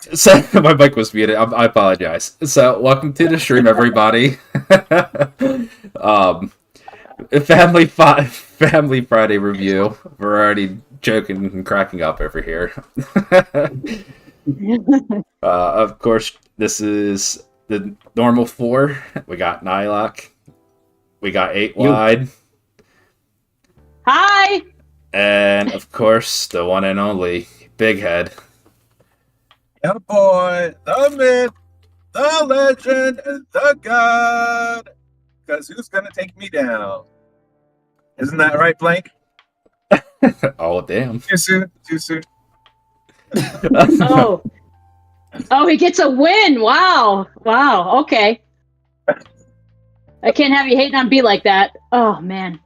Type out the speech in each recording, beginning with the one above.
So my mic was muted. I apologize. So welcome to the stream, everybody. um, Family Friday review. We're already joking and cracking up over here. Of course, this is the normal four. We got Nylock. We got 8 You. Wide. Hi. And of course, the one and only Big Head. Yeah, boy, the myth, the legend, and the god. Because who's going to take me down? Isn't that right, Blank? Oh, damn. Too soon? Too soon? Oh, he gets a win. Wow. Okay. I can't have you hating on B like that. Oh man.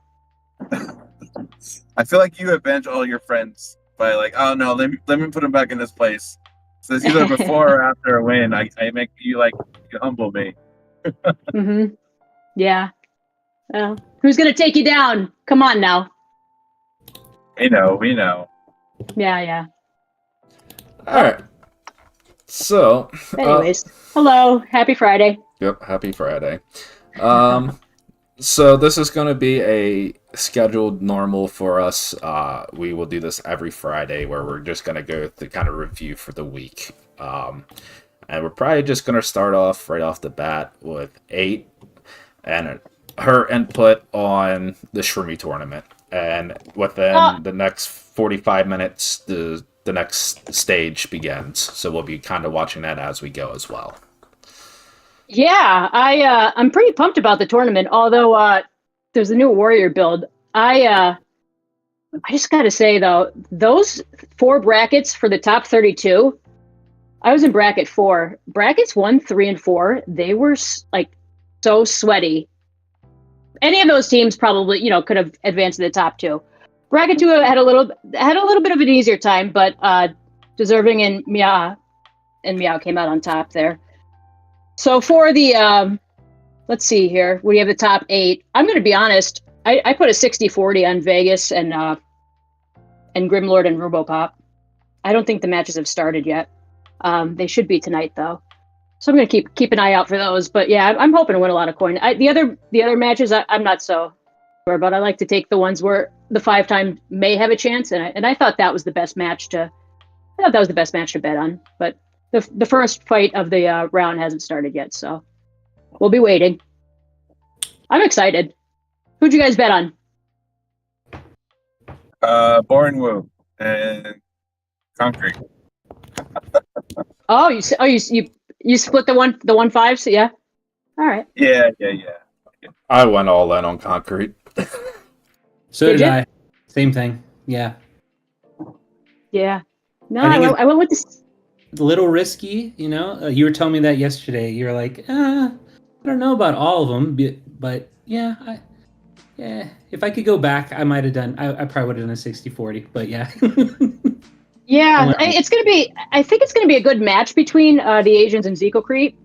I feel like you avenge all your friends by like, oh no, let me put them back in this place. So it's either before or after a win. I make you like, you humble me. Mm-hmm. Yeah. Who's gonna take you down? Come on now. We know. Yeah. All right. So, Anyways, hello. Happy Friday. yep, happy Friday. So this is going to be a scheduled normal for us. We will do this every Friday where we're just going to go through kind of review for the week. And we're probably just going to start off right off the bat with 8 and her input on the Shroomy tournament. And within the next 45 minutes, the next stage begins. So we'll be kind of watching that as we go as well. Yeah, I'm pretty pumped about the tournament. Although there's a new warrior build. I just got to say though, those 4 brackets for the top 32. I was in bracket 4. Brackets 1, 3, and 4. They were like so sweaty. Any of those teams probably could have advanced to the top 2. Bracket 2 had a little bit of an easier time, but Deserving and Meow came out on top there. So for the, let's see here, we have the top 8. I'm going to be honest. I put a 60-40 on Vegas and Grimlord and Robopop. I don't think the matches have started yet. They should be tonight though. So I'm going to keep an eye out for those. But yeah, I'm hoping to win a lot of coin. The other matches I'm not so sure about. I like to take the ones where the 5-time may have a chance, and I thought that was the best match to. I thought that was the best match to bet on, but the first fight of the round hasn't started yet, so we'll be waiting. I'm excited. Who'd you guys bet on? Boring Woo and Concrete. You split the 1-5, so yeah. All right. Yeah. I went all in on Concrete. So did I. Same thing. Yeah. Yeah. No, I went with this. A little risky, You were telling me that yesterday. You were like, I don't know about all of them, but yeah, if I could go back, I might have done. I probably would have done a 60-40, but yeah. Yeah, I think it's gonna be a good match between the Asians and Zekocrete.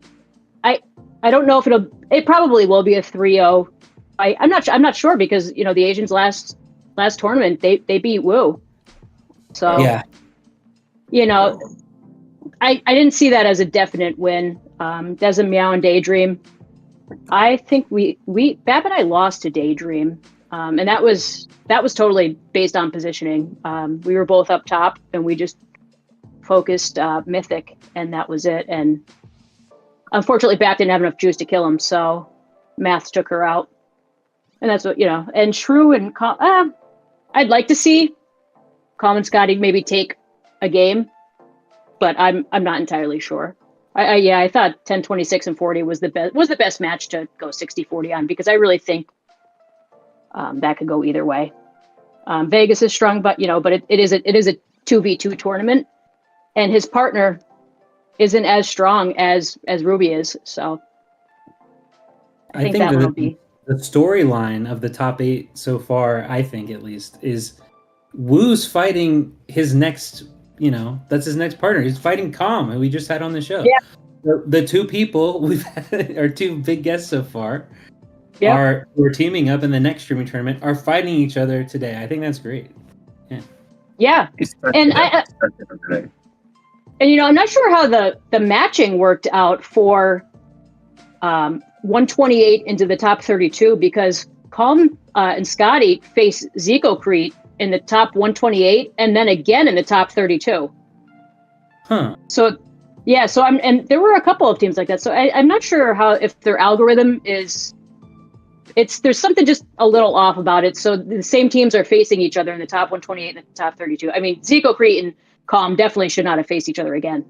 I don't know if it probably will be a 3-0. I'm not sure because the Asians last tournament they beat Wu. So yeah. I didn't see that as a definite win. Desmond Meow and Daydream. I think Bab and I lost to Daydream. And that was totally based on positioning. We were both up top and we just focused Mythic and that was it. And unfortunately Bab didn't have enough juice to kill him, so Maths took her out. And that's what and Shrew and I'd like to see Calm and Scotty maybe take a game, but I'm not entirely sure. I thought 10, 26, and 40 was the best match to go 60-40 on because I really think that could go either way. Vegas is strong, but it is a 2v2 tournament, and his partner isn't as strong as Ruby is. So I think that will be the storyline of the top 8 so far. I think at least is Wu's fighting his next. That's his next partner. He's fighting Calm, who we just had on the show. Yeah. The 2 people we've had, our 2 big guests so far, yep. we're teaming up in the next streaming tournament, are fighting each other today. I think that's great. Yeah. And And I'm not sure how the matching worked out for 128 into the top 32 because Calm and Scotty face Zecocrete in the top 128 and then again in the top 32. Huh. So yeah, and there were a couple of teams like that. So I'm not sure if their algorithm there's something just a little off about it. So the same teams are facing each other in the top 128 and the top 32. I mean, Zecocrete and Calm definitely should not have faced each other again.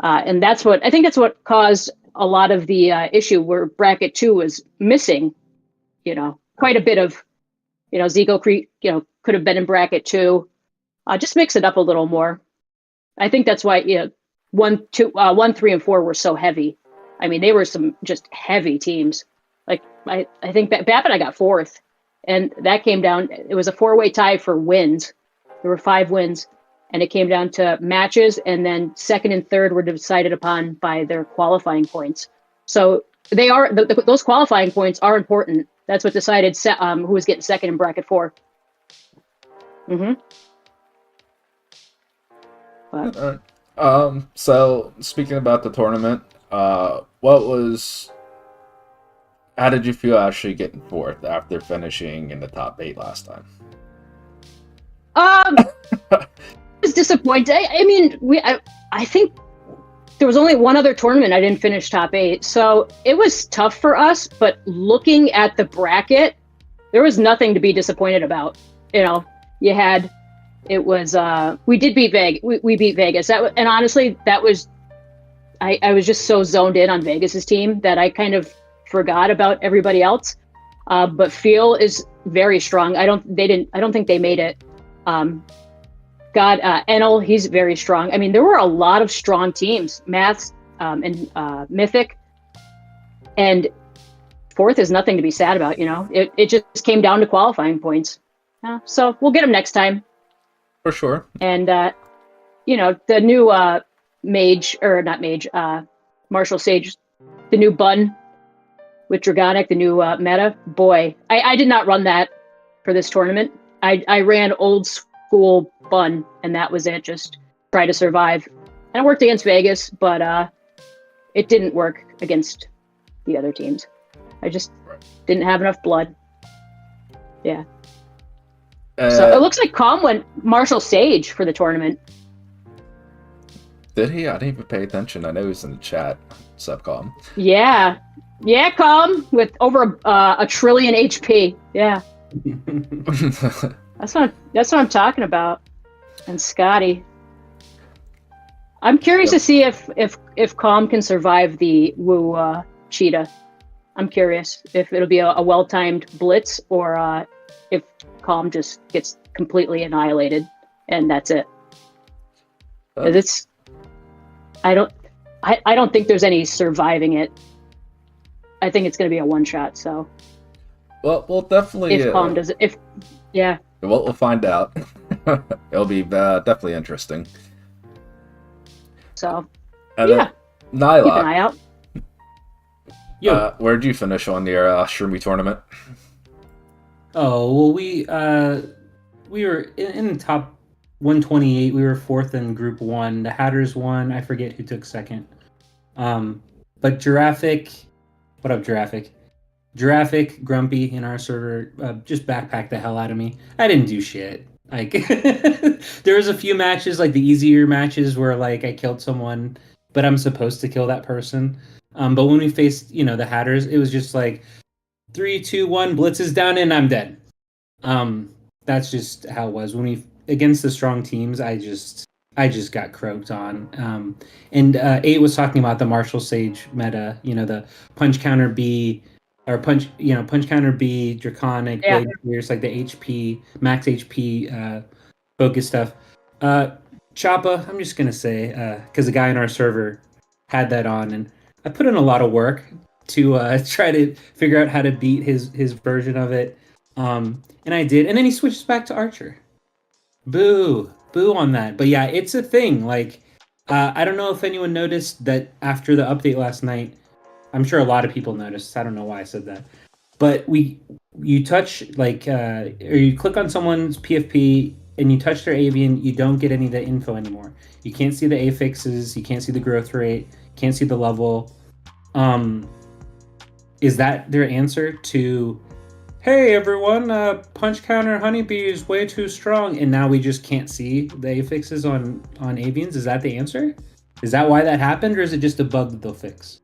And that's what caused a lot of the issue where bracket 2 was missing, quite a bit of, Zecocrete, could have been in bracket 2. Just mix it up a little more. I think that's why, 1, 3, and 4 were so heavy. I mean, they were some just heavy teams. Like I think that Bap and I got 4th, and that came down. It was a 4-way tie for wins. There were 5 wins, and it came down to matches, and then 2nd and 3rd were decided upon by their qualifying points. So they are those qualifying points are important. That's what decided who was getting 2nd in bracket 4. Mm-hmm. But, So speaking about the tournament, how did you feel actually getting 4th after finishing in the top 8 last time? it was disappointing. I mean, I think there was only one other tournament I didn't finish top 8, so it was tough for us. But looking at the bracket, there was nothing to be disappointed about. You had. It was we did beat Vegas. We beat Vegas. And honestly, that was I was just so zoned in on Vegas's team that I kind of forgot about everybody else. But Feel is very strong. I don't think they made it. Enel, he's very strong. I mean, there were a lot of strong teams. Maths and Mythic, and 4th is nothing to be sad about. It just came down to qualifying points. So we'll get them next time. For sure. And, the new Martial Sage, the new bun with Dragonic, the new meta. Boy, I did not run that for this tournament. I ran old school bun, and that was it. Just try to survive. And it worked against Vegas, but it didn't work against the other teams. I just didn't have enough blood. Yeah. So it looks like Calm went Martial Sage for the tournament. Did he? I didn't even pay attention. I know he was in the chat. What's up, Calm? Yeah, Calm with over a trillion HP. Yeah, that's what I'm talking about. And Scotty, I'm curious to see if Calm can survive the Wu cheetah. I'm curious if it'll be a well-timed blitz or if Calm just gets completely annihilated and that's it. I don't think there's any surviving it. I think it's going to be a one-shot. So, well, we'll definitely if Calm does it, we'll find out. It'll be definitely interesting. So, and Nyla, keep an eye out. Where'd you finish on your Shroomy tournament? Oh, well, we were in the top 128. We were 4th in Group 1. The Hatters won. I forget who took 2nd. But Giraffic, what up, Giraffic? Giraffic, Grumpy in our server just backpacked the hell out of me. I didn't do shit. Like, there was a few matches, like the easier matches, where like I killed someone, but I'm supposed to kill that person. But when we faced, the Hatters, it was just like 3, 2, 1, blitz is down and I'm dead. That's just how it was. When we against the strong teams, I just got croaked on. And 8 was talking about the Martial Sage meta, the punch counter B or punch counter B, Draconic, Blade Pierce, like the HP, max HP focus stuff. Choppa, I'm just gonna say, because the guy in our server had that on, and I put in a lot of work to try to figure out how to beat his version of it. And I did. And then he switches back to Archer. Boo on that. But yeah, it's a thing. Like, I don't know if anyone noticed that after the update last night. I'm sure a lot of people noticed. I don't know why I said that. But you touch, like, or you click on someone's PFP and you touch their avian, you don't get any of the info anymore. You can't see the affixes, you can't see the growth rate, can't see the level. Is that their answer to, hey everyone, punch counter honeybee is way too strong, and now we just can't see the affixes on avians? Is that the answer? Is that why that happened, or is it just a bug that they'll fix?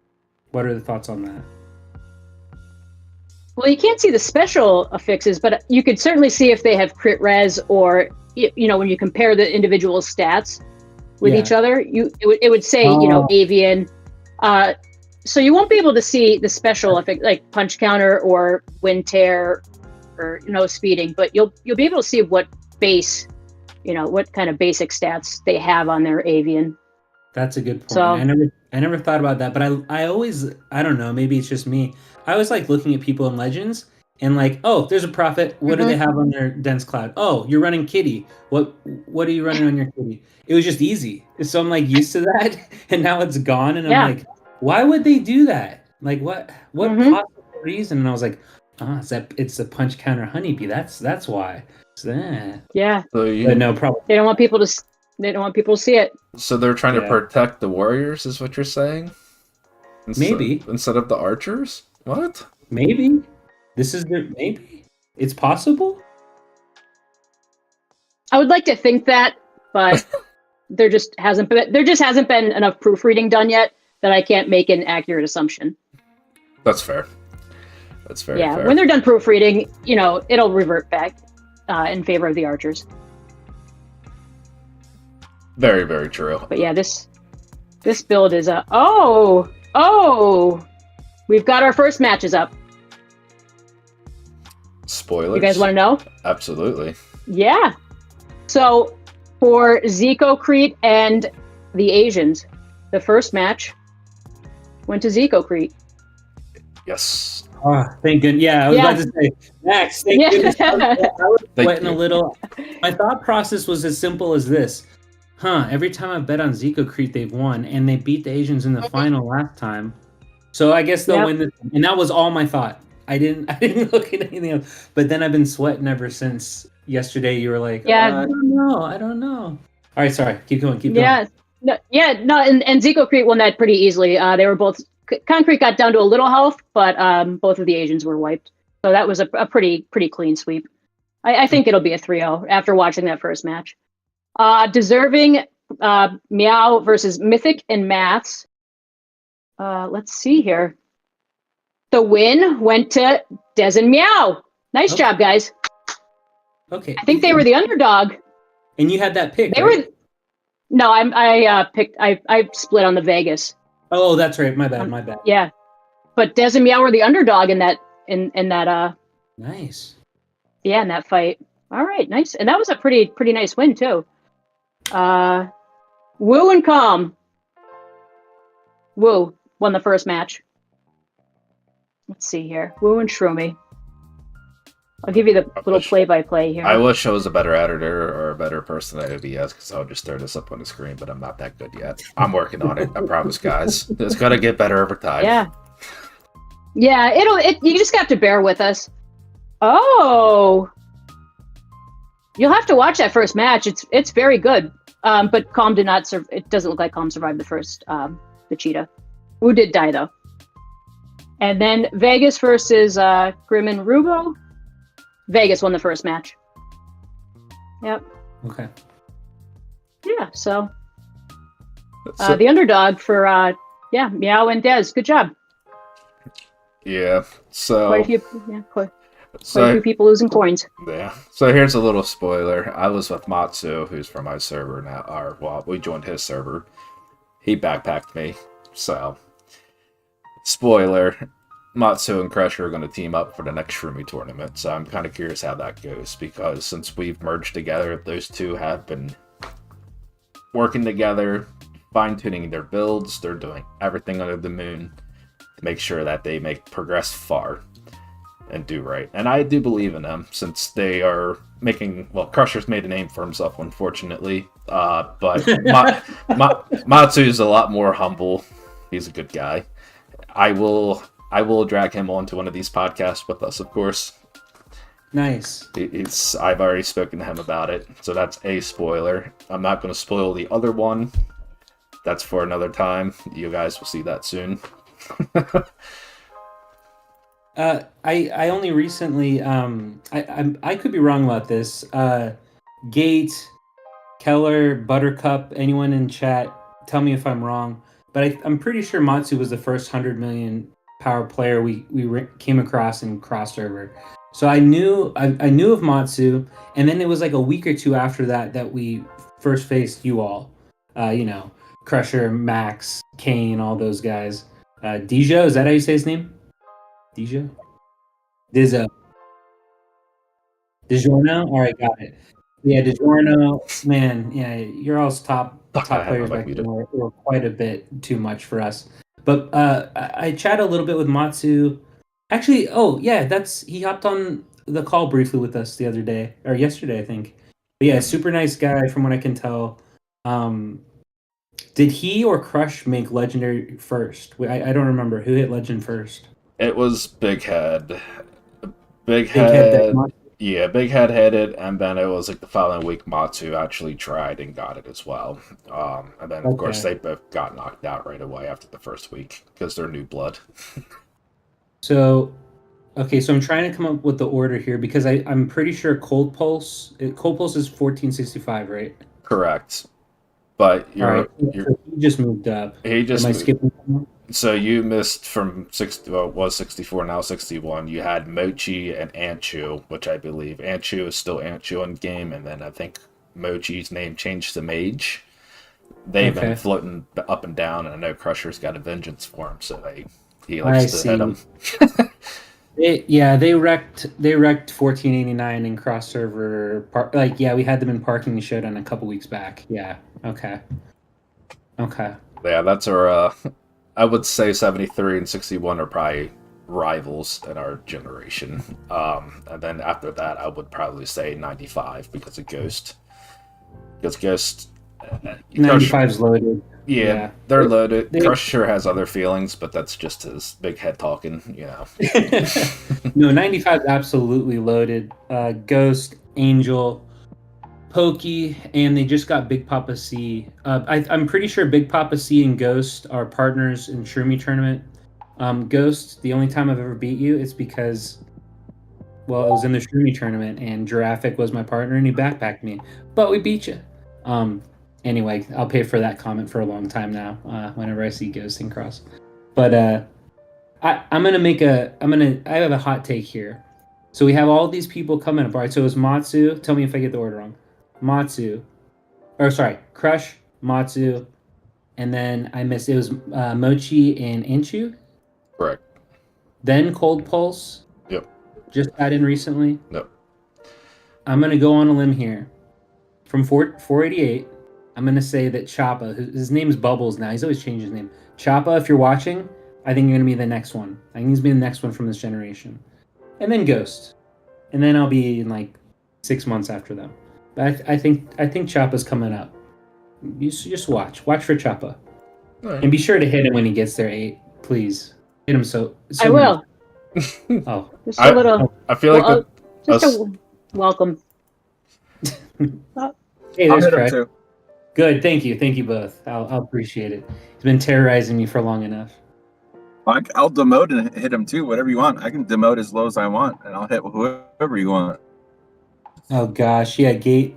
What are the thoughts on that? Well, you can't see the special affixes, but you could certainly see if they have crit res, or when you compare the individual stats with each other, it would say avian. So you won't be able to see the special affix like punch counter or wind tear or speeding, but you'll be able to see what base, what kind of basic stats they have on their avian. That's a good point. So, I never thought about that, but I always, I don't know, maybe it's just me. I always like looking at people in Legends and like, oh, there's a prophet. What do they have on their dense cloud? Oh, you're running kitty. What are you running on your kitty? It was just easy. So I'm like used to that, and now it's gone, and I'm like, why would they do that? Like what possible reason? And I was like, it's a punch counter honeybee. That's why. So, yeah. But no problem. They don't want people to see it. So they're trying to protect the warriors, is what you're saying? Maybe instead of the archers. What? Maybe maybe it's possible. I would like to think that, but there just hasn't been enough proofreading done yet that I can't make an accurate assumption. That's fair. That's very fair. When they're done proofreading, it'll revert back in favor of the archers. Very, very true. But yeah, this build is we've got our first matches up. Spoilers. You guys want to know? Absolutely. Yeah. So for Zecocrete and the Asians, the first match went to Zecocrete. Yes. Oh, thank goodness. Yeah, I was about to say, Max, thank goodness. I was sweating a little. My thought process was as simple as this. Every time I bet on Zecocrete, they've won, and they beat the Asians in the final last time. So I guess they'll win this. And that was all my thought. I didn't look at anything else. But then I've been sweating ever since yesterday. You were like, I don't know. All right, sorry. Keep going. And Zecocrete won that pretty easily. They were both, Concrete got down to a little health, but both of the Asians were wiped. So that was a pretty clean sweep. I think it'll be a 3-0 after watching that first match. Deserving Meow versus Mythic and Maths. Let's see here. The win went to Des and Meow. Nice job, guys. Okay. I think they were the underdog. And you had that pick. They were. No, I picked. I split on the Vegas. Oh, that's right. My bad. Yeah, but Des and Meow were the underdog in that. Nice. Yeah, in that fight. All right, nice, and that was a pretty nice win too. Woo and Calm. Woo won the first match. Let's see here. Woo and Shroomy. I'll give you the little play-by-play here. I wish I was a better editor or a better person at OBS, because I would just throw this up on the screen, but I'm not that good yet. I'm working on it. I promise, guys. It's gonna get better over time. Yeah. You just have to bear with us. Oh, you'll have to watch that first match. It's very good. But Calm did not. It doesn't look like Calm survived the first the cheetah. Woo did die though. And then Vegas versus Grim and Rubo. Vegas won the first match. Yep. Okay. Yeah, so the underdog for Meow and Des. Good job. Yeah. So quite a few people losing coins. Yeah. So here's a little spoiler. I was with Matsu, who's from my server now. We joined his server. He backpacked me. So spoiler. Matsu and Crusher are going to team up for the next Shroomy tournament, so I'm kind of curious how that goes, because since we've merged together, those two have been working together, fine-tuning their builds. They're doing everything under the moon to make sure that they progress far and do right. And I do believe in them, since they are Crusher's made a name for himself, unfortunately, but Matsu's a lot more humble. He's a good guy. I will drag him onto one of these podcasts with us, of course. Nice. I've already spoken to him about it, so that's a spoiler. I'm not going to spoil the other one. That's for another time. You guys will see that soon. I only recently I could be wrong about this. Gate, Keller, Buttercup, anyone in chat, tell me if I'm wrong. But I'm pretty sure Matsu was the first 100 million power player we came across in crossover. So I knew of Matsu, and then it was like a week or two after that we first faced you all. Crusher, Max, Kane, all those guys. Dijo, is that how you say his name? Dijo? Dizzo. DiGiorno? All right, got it. Yeah, DiGiorno, man, yeah, you're all's top I had players my back mic then muted. were quite a bit too much for us. But I chat a little bit with Matsu. Actually, oh yeah, he hopped on the call briefly with us the other day or yesterday, I think. But yeah, super nice guy from what I can tell. Did he or Crush make Legendary first? I don't remember who hit Legend first. It was Big Head. Big Big Head that Head. Yeah, Big Head had it, and then it was like the following week, Matsu actually tried and got it as well. And then, of course, Okay. they both got knocked out right away after the first week because they're new blood. So, okay, so I'm trying to come up with the order here because I'm pretty sure Cold Pulse is 1465, right? Correct. But All right, you're so he just moved up. he Am I just skipping someone? so you missed from 60, well, it was 64, now 61. You had Mochi and Anchu, which I believe Anchu is still Anchu in game, and then I think Mochi's name changed to Mage. They've been Okay, floating up and down, and I know Crusher's got a vengeance for him, so he I likes to hit see. him. They wrecked 1489 in cross server like yeah, we had them in parking showdown a couple weeks back. Yeah. Okay. Yeah, that's our. I would say 73 and 61 are probably rivals in our generation. And then after that, I would probably say 95 because of Ghost. Because Ghost, Crusher, 95's loaded. yeah, Yeah. they're loaded. They Crusher has other feelings, but that's just his big head talking, you know. No, 95 is absolutely loaded. Ghost, Angel, Pokey, and they just got Big Papa C. I'm pretty sure Big Papa C and Ghost are partners in Shroomy tournament. Ghost, the only time I've ever beat you, it's because, well, it was in the Shroomy tournament, and Giraffic was my partner, and he backpacked me. But we beat you. Anyway, I'll pay for that comment for a long time now. Whenever I see Ghost and Cross, but I'm gonna I have a hot take here. So we have all these people coming up. All right, so it was Matsu. Tell me if I get the order wrong. Matsu, or sorry, Crush, Matsu, and then I missed. It was Mochi and Inchu. Correct. Then Cold Pulse. Yep. Just got in recently. Nope. I'm gonna go on a limb here. From 488, I'm gonna say that Choppa. His name's Bubbles now. He's always changed his name. Choppa, if you're watching, I think you're gonna be the next one. I think he's gonna be the next one from this generation. And then Ghost, and then I'll be in like 6 months after them. But I think Choppa's coming up. You just watch for Choppa, Right. and be sure to hit him when he gets there. 8, please hit him. So I will. Oh, Just a little. I feel like Well, just us- a welcome. hey, I'll there's hit him Craig. too. Good, thank you both. I'll appreciate it. He's been terrorizing me for long enough. I'll demote and hit him too. Whatever you want. I can demote as low as I want, and I'll hit whoever you want. Oh gosh, yeah. Gate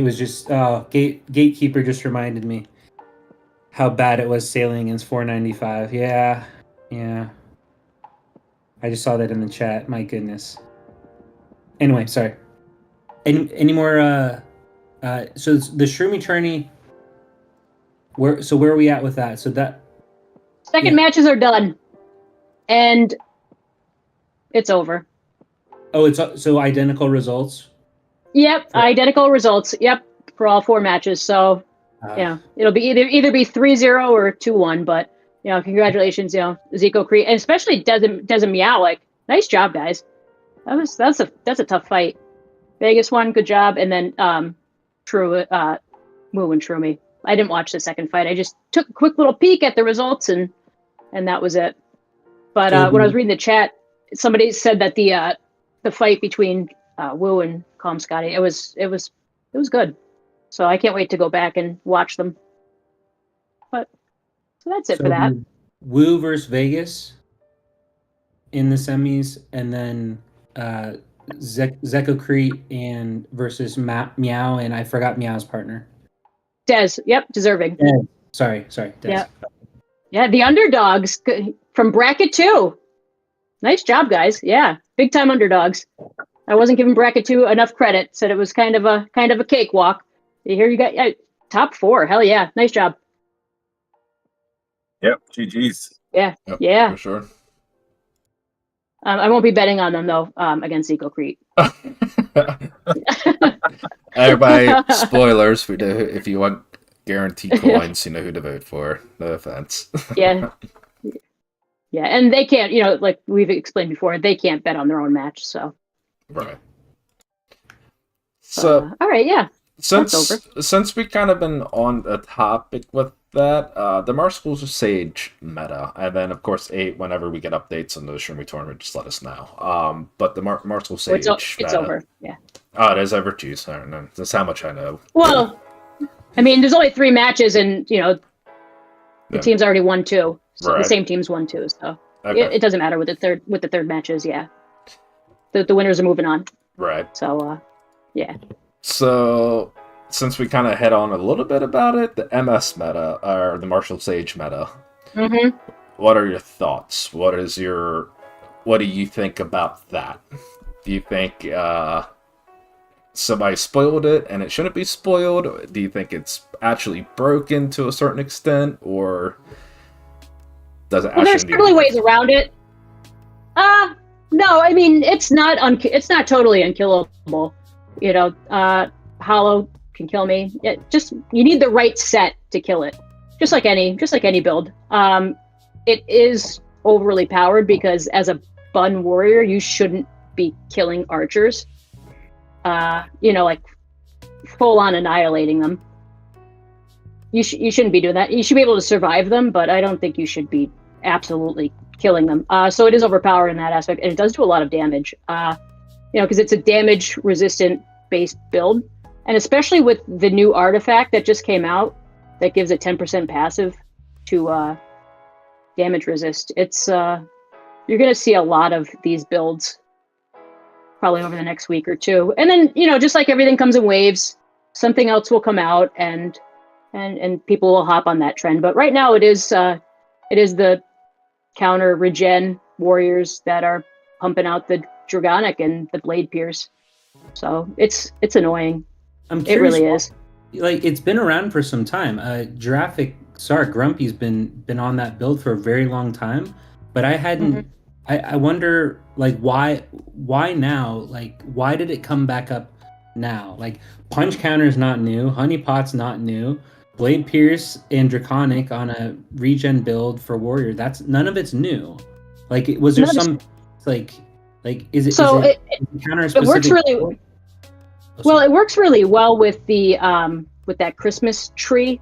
was just gatekeeper just reminded me how bad it was sailing against 495. Yeah. I just saw that in the chat. My goodness. Anyway, sorry. Any more? So it's the Shroomy tourney. Where are we at with that? So that Second Yeah. matches are done, and it's over. it's so identical results. Yep, For- identical results. Yep, for all 4 matches. So yeah, it'll be either be 3-0 or 2-1. But congratulations, Zico Cree, and especially Desm Mialik. Nice job, guys. That's a tough fight. Vegas won, good job, and then True Moo and Trumi. I didn't watch the second fight. I just took a quick little peek at the results, and that was it. But when I was reading the chat, somebody said that the fight between Woo and Calm Scotty. It was good. So I can't wait to go back and watch them. But so that's it So for that. Wu versus Vegas in the semis, and then Zeko Crete and versus Meow, and I forgot Meow's partner. Des, yep, deserving. Des. Sorry, Des. Yeah. Yeah, the underdogs from bracket 2. Nice job, guys. Yeah, big time underdogs. I wasn't giving bracket 2 enough credit. Said it was kind of a cakewalk. Here you got top 4. Hell yeah, nice job. Yep, GG's. Yeah, Yep, yeah. for sure. I won't be betting on them though. Against Eco Crete. Everybody, spoilers. We do. If you want guaranteed coins, you know who to vote for. No offense. Yeah. Yeah, and they can't, like we've explained before, they can't bet on their own match, so. Right. So, all right, yeah. Since we kind of been on a topic with that, the Marshall Sage meta, and then of course 8. Whenever we get updates on the Shroomie tournament, just let us know. But the Marshall Sage, it's over. Yeah. Oh, it is over. Geez, I don't know. That's how much I know. Well, I mean, there's only 3 matches, and the team's already won 2. So right. The same team's won 2. So okay. it doesn't matter with the third matches. Yeah. The winners are moving on. Right. So yeah. So, since we kind of hit on a little bit about it, the MS meta, or the Marshall Sage meta, what are your thoughts? What do you think about that? Do you think somebody spoiled it and it shouldn't be spoiled? Do you think it's actually broken to a certain extent, or does it actually there's certainly ways around it. No, I mean, it's not totally unkillable. Hollow can kill me. You need the right set to kill it. Just like any build. It is overly powered because as a bun warrior, you shouldn't be killing archers. Like full on annihilating them. You shouldn't be doing that. You should be able to survive them, but I don't think you should be absolutely killing them. So it is overpowered in that aspect, and it does do a lot of damage. Because it's a damage resistant based build, and especially with the new artifact that just came out that gives a 10% passive to damage resist. It's you're going to see a lot of these builds probably over the next week or 2, and then just like everything comes in waves, something else will come out, and people will hop on that trend. But right now it is the counter regen warriors that are pumping out the Dragonic and the Blade Pierce. So it's annoying. I'm curious, it really is. Like, it's been around for some time. Giraffic Grumpy's been on that build for a very long time, but I hadn't. I wonder, like, why now? Like, why did it come back up now? Like, Punch Counter's not new, Honeypot's not new, Blade Pierce and Draconic on a regen build for Warrior. That's none of it's new. Like, was there some like is it? So is it counter it works really well. It works really well with the with that Christmas tree.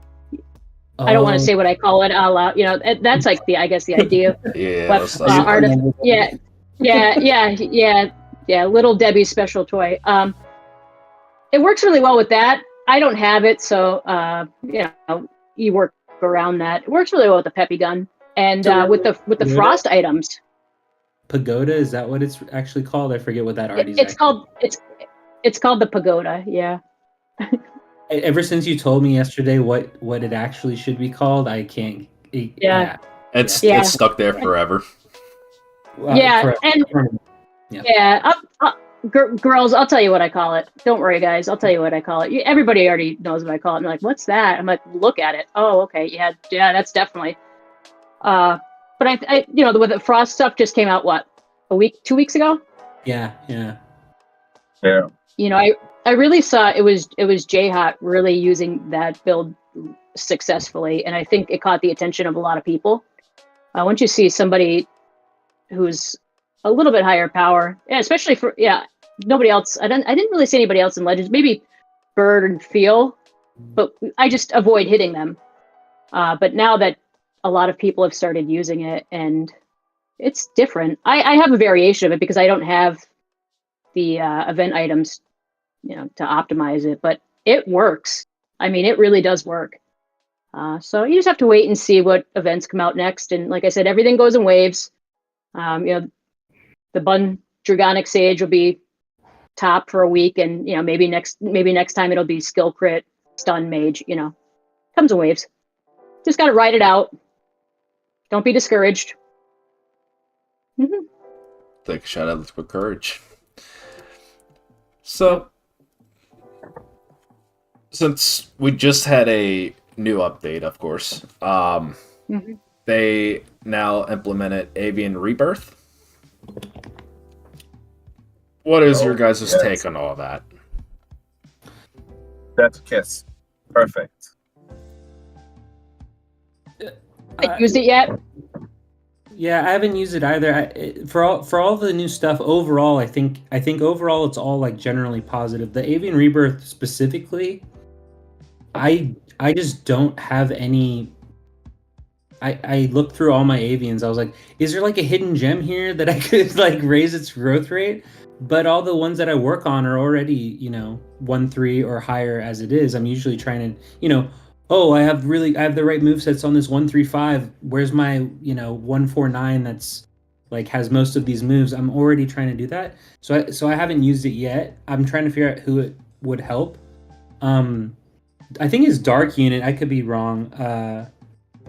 I don't want to say what I call it out loud. That's like the idea. Yeah. Yeah. Little Debbie's special toy. It works really well with that. I don't have it, so you work around that. It works really well with the Peppy gun and with the frost items. Pagoda, is that what it's actually called? I forget what that art is. It's called the Pagoda. Yeah. Ever since you told me yesterday what it actually should be called, I can't. It's stuck there forever. Girls, I'll tell you what I call it. Don't worry, guys. I'll tell you what I call it. Everybody already knows what I call it. And they're like, "What's that?" I'm like, "Look at it." Oh, okay. Yeah, that's definitely. But I with the frost stuff just came out 2 weeks ago. Yeah. I really saw it was J-Hot really using that build successfully, and I think it caught the attention of a lot of people. Once you see somebody who's a little bit higher power, especially for nobody else. I didn't really see anybody else in Legends. Maybe Bird and Feel, but I just avoid hitting them. But now that a lot of people have started using it, and it's different. I have a variation of it because I don't have the event items, to optimize it, but it works. I mean, it really does work. So you just have to wait and see what events come out next. And like I said, everything goes in waves. The Bun Dragonic Sage will be top for a week, and maybe next time it'll be Skill Crit, Stun Mage. Comes in waves. Just got to ride it out. Don't be discouraged. Mm-hmm. Take a shot at with courage. So, since we just had a new update, of course, they now implemented Avian Rebirth. What is your guys' take on all that? That's a kiss. Perfect. I used it yet? Yeah, I haven't used it either. For all the new stuff overall, I think overall it's all like generally positive. The Avian Rebirth specifically, I just don't have any. I looked through all my avians. I was like, is there like a hidden gem here that I could like raise its growth rate? But all the ones that I work on are already 1-3 or higher as it is. I'm usually trying to I have the right movesets on this 1-3-5. Where's my 1-4-9 that's like has most of these moves? I'm already trying to do that. So I haven't used it yet. I'm trying to figure out who it would help. I think it's Dark Unit. I could be wrong.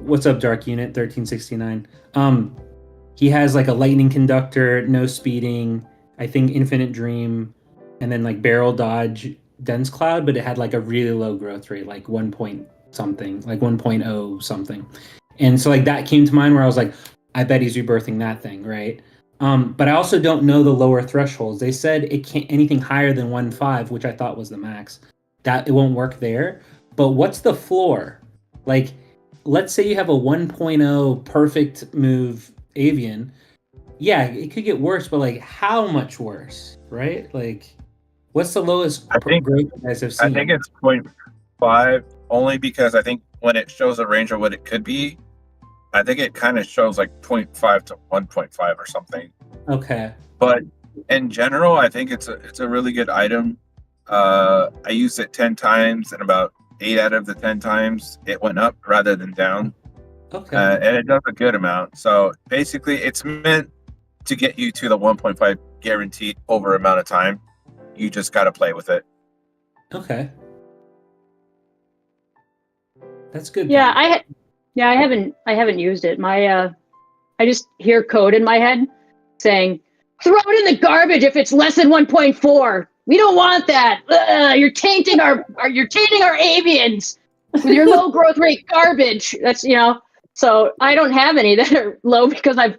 What's up, Dark Unit 1369? He has like a Lightning Conductor, no speeding, I think Infinite Dream, and then like Barrel Dodge, Dense Cloud, but it had like a really low growth rate, like 1 point something, like 1.0 something. And so like that came to mind where I was like, I bet he's rebirthing that thing, right? But I also don't know the lower thresholds. They said it can't anything higher than 1.5, which I thought was the max. That it won't work there. But what's the floor? Like, let's say you have a 1.0 perfect move Avian. Yeah, it could get worse, but like how much worse, right? Like, what's the lowest growth you guys have seen? I think it's 0.5, only because I think when it shows a range of what it could be, I think it kind of shows like 0.5 to 1.5 or something. Okay. But in general, I think it's a really good item. I used it 10 times, and about 8 out of the 10 times it went up rather than down. Okay. And it does a good amount. So basically, it's meant to get you to the 1.5 guaranteed over amount of time. You just got to play with it. Okay. That's good. Yeah, I haven't used it. I just hear code in my head saying, "Throw it in the garbage if it's less than 1.4. We don't want that. You're tainting our avians with your low growth rate garbage." That's So I don't have any that are low because I've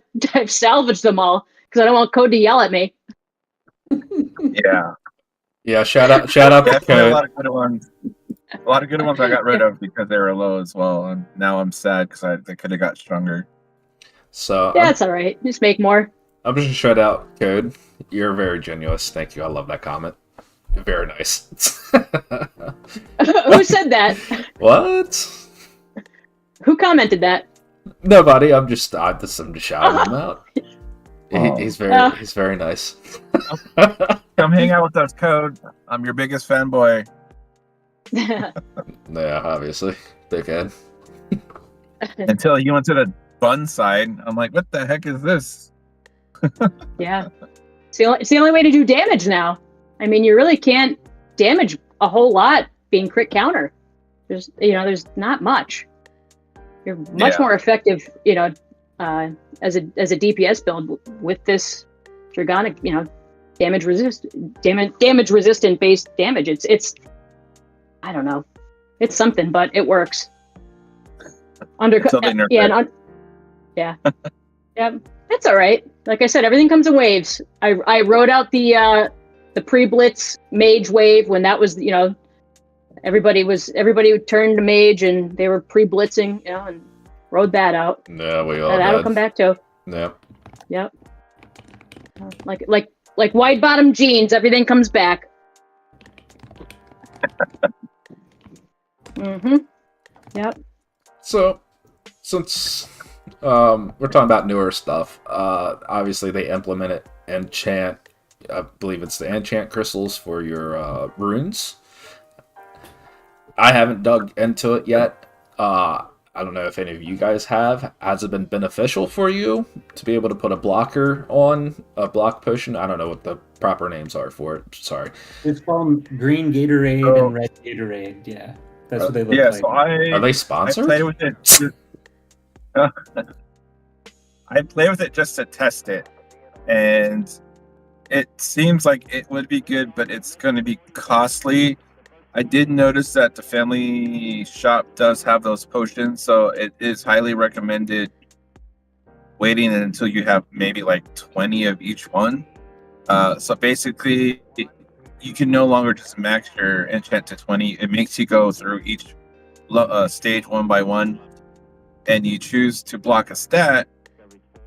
salvaged them all because I don't want code to yell at me. Yeah. Yeah, shout out to Definitely a Code. lot of good ones. A lot of good ones I got rid of because they were low as well, and now I'm sad because they could have got stronger. So Yeah, it's all right. Just make more. I'm just gonna shout out Code. You're very genuous. Thank you. I love that comment. Very nice. Who said that? What? Who commented that? Nobody. I'm just shouting him out. He's very nice. Come hang out with us, Code. I'm your biggest fanboy. Yeah, obviously. Dickhead. Until you went to the bun side, I'm like, what the heck is this? Yeah. It's the only way to do damage now. I mean, you really can't damage a whole lot being crit counter. There's not much. You're much more effective, as a DPS build with this Dragonic, damage resistant based damage. It's I don't know. It's something, but it works. Yeah. That's all right. Like I said, everything comes in waves. I rode out the pre-blitz mage wave when that was, everybody turned to mage and they were pre-blitzing, and rode that out. Yeah, we all That'll did. come back too. Yep. Like wide bottom jeans, everything comes back. Yep. So, since we're talking about newer stuff, obviously they implemented enchant I believe it's the enchant crystals for your runes. I haven't dug into it yet. I don't know if any of you guys have. Has it been beneficial for you to be able to put a blocker on a block potion? I don't know what the proper names are for it. Sorry. It's called green Gatorade Oh. and red Gatorade. Yeah, that's what they look Yeah, like. so Are they I sponsored? play with it. I play with it just to test it, and it seems like it would be good, but it's going to be costly. I did notice that the family shop does have those potions, so it is highly recommended waiting until you have maybe like 20 of each one. So basically, you can no longer just max your enchant to 20. It makes you go through each stage one by one, and you choose to block a stat.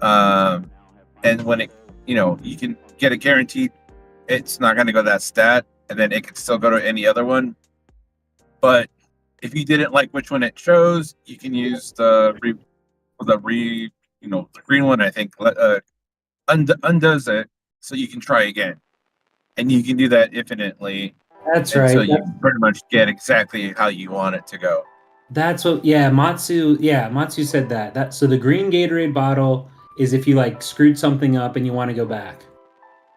And when it, you can get a guaranteed, it's not going to go to that stat, and then it could still go to any other one. But if you didn't like which one it chose, you can use the green one. I think undoes it, so you can try again, and you can do that infinitely That's until right. you pretty much get exactly how you want it to go. That's what. Yeah, Matsu. Yeah, Matsu said that. So the green Gatorade bottle is if you like screwed something up and you want to go back,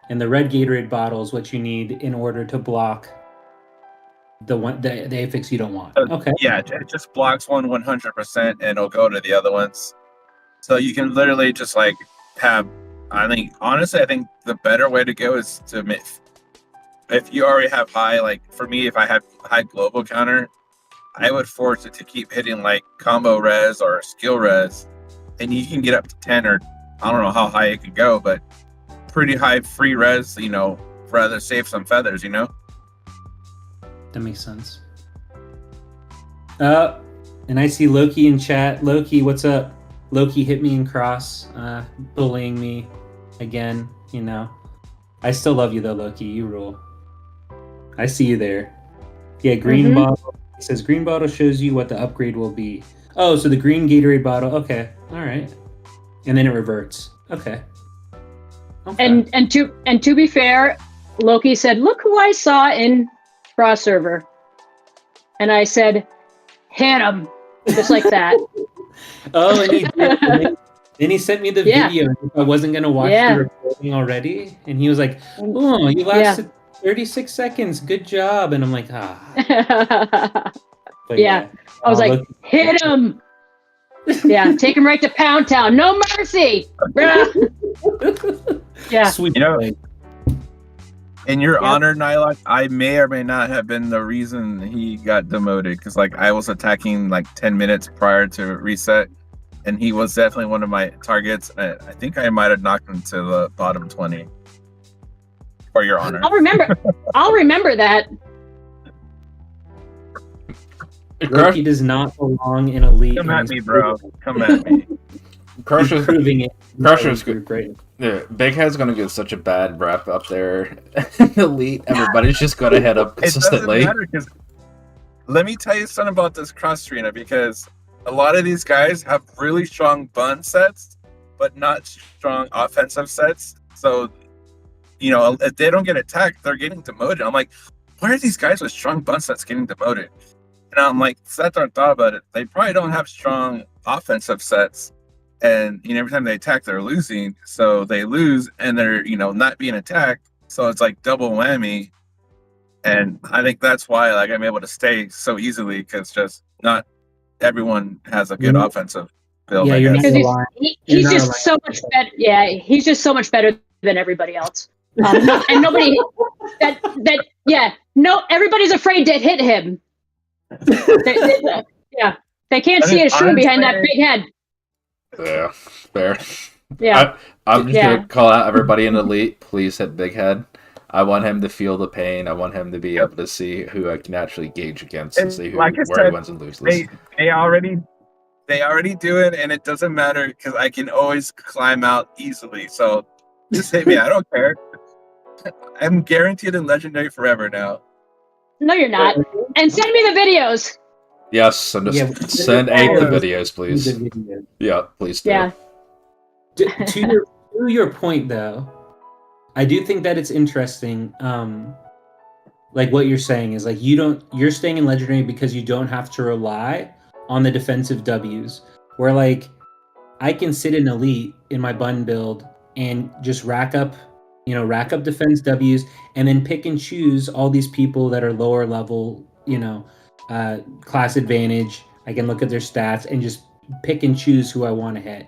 and the red Gatorade bottle is what you need in order to block the affix you don't want. Okay. Yeah, it just blocks one 100%, and it'll go to the other ones. So you can literally just like have. I think the better way to go is to if you already have high, like for me, if I have high global counter, I would force it to keep hitting like combo res or skill res, and you can get up to 10, or I don't know how high it could go, but pretty high free res, rather save some feathers, That makes sense. And I see Loki in chat. Loki, what's up? Loki hit me in cross, bullying me again, I still love you though, Loki. You rule. I see you there. Yeah, green bottle. It says green bottle shows you what the upgrade will be. Oh, so the green Gatorade bottle. Okay. All right. And then it reverts. Okay. And to be fair, Loki said, "Look who I saw in Cross Server," and I said, "Hit him," just like that. Oh, and then he sent me the video. I wasn't gonna watch the recording already, and he was like, "Oh, you lasted 36 seconds. Good job." And I'm like, But I was like, "Hit him!" Yeah, take him right to Pound Town. No mercy. Yeah. Sweet. In your honor, Nylok, I may or may not have been the reason he got demoted, because like I was attacking like 10 minutes prior to reset, and he was definitely one of my targets. I think I might have knocked him to the bottom 20. For your honor, I'll remember that. Loki does not belong in elite. Come at me, bro. Come at me. Crusher's proving it. Crusher's good. Right? Yeah, Big Head's gonna get such a bad rep up there. Elite, everybody's just gonna head up consistently. It doesn't matter, because let me tell you something about this cross arena, because a lot of these guys have really strong bun sets, but not strong offensive sets. So, if they don't get attacked, they're getting demoted. I'm like, why are these guys with strong bun sets getting demoted? And I'm like, sat there and thought about it. They probably don't have strong offensive sets. And every time they attack, they're losing. So they lose, and they're not being attacked. So it's like double whammy. And I think that's why I'm able to stay so easily, because just not everyone has a good offensive build. Yeah, I you're guess. not He's just so much better. Yeah, he's just so much better than everybody else. And nobody everybody's afraid to hit him. They can't see a shroom behind that big head. Yeah, fair. Yeah. I'm just gonna call out everybody in Elite. Please hit Big Head. I want him to feel the pain. I want him to be able to see who I can actually gauge against and see where he wins and loses. They already do it, and it doesn't matter, because I can always climb out easily. So just hit me. I don't care. I'm guaranteed in Legendary forever now. No, you're not. And send me the videos. Yes, send Ape the videos, please. Yeah, please do. Yeah. To your point, though, I do think that it's interesting. Like what you're saying is like you're staying in legendary because you don't have to rely on the defensive W's. Where like I can sit in elite in my bun build and just rack up defense W's and then pick and choose all these people that are lower level, class advantage. I can look at their stats and just pick and choose who I want to hit.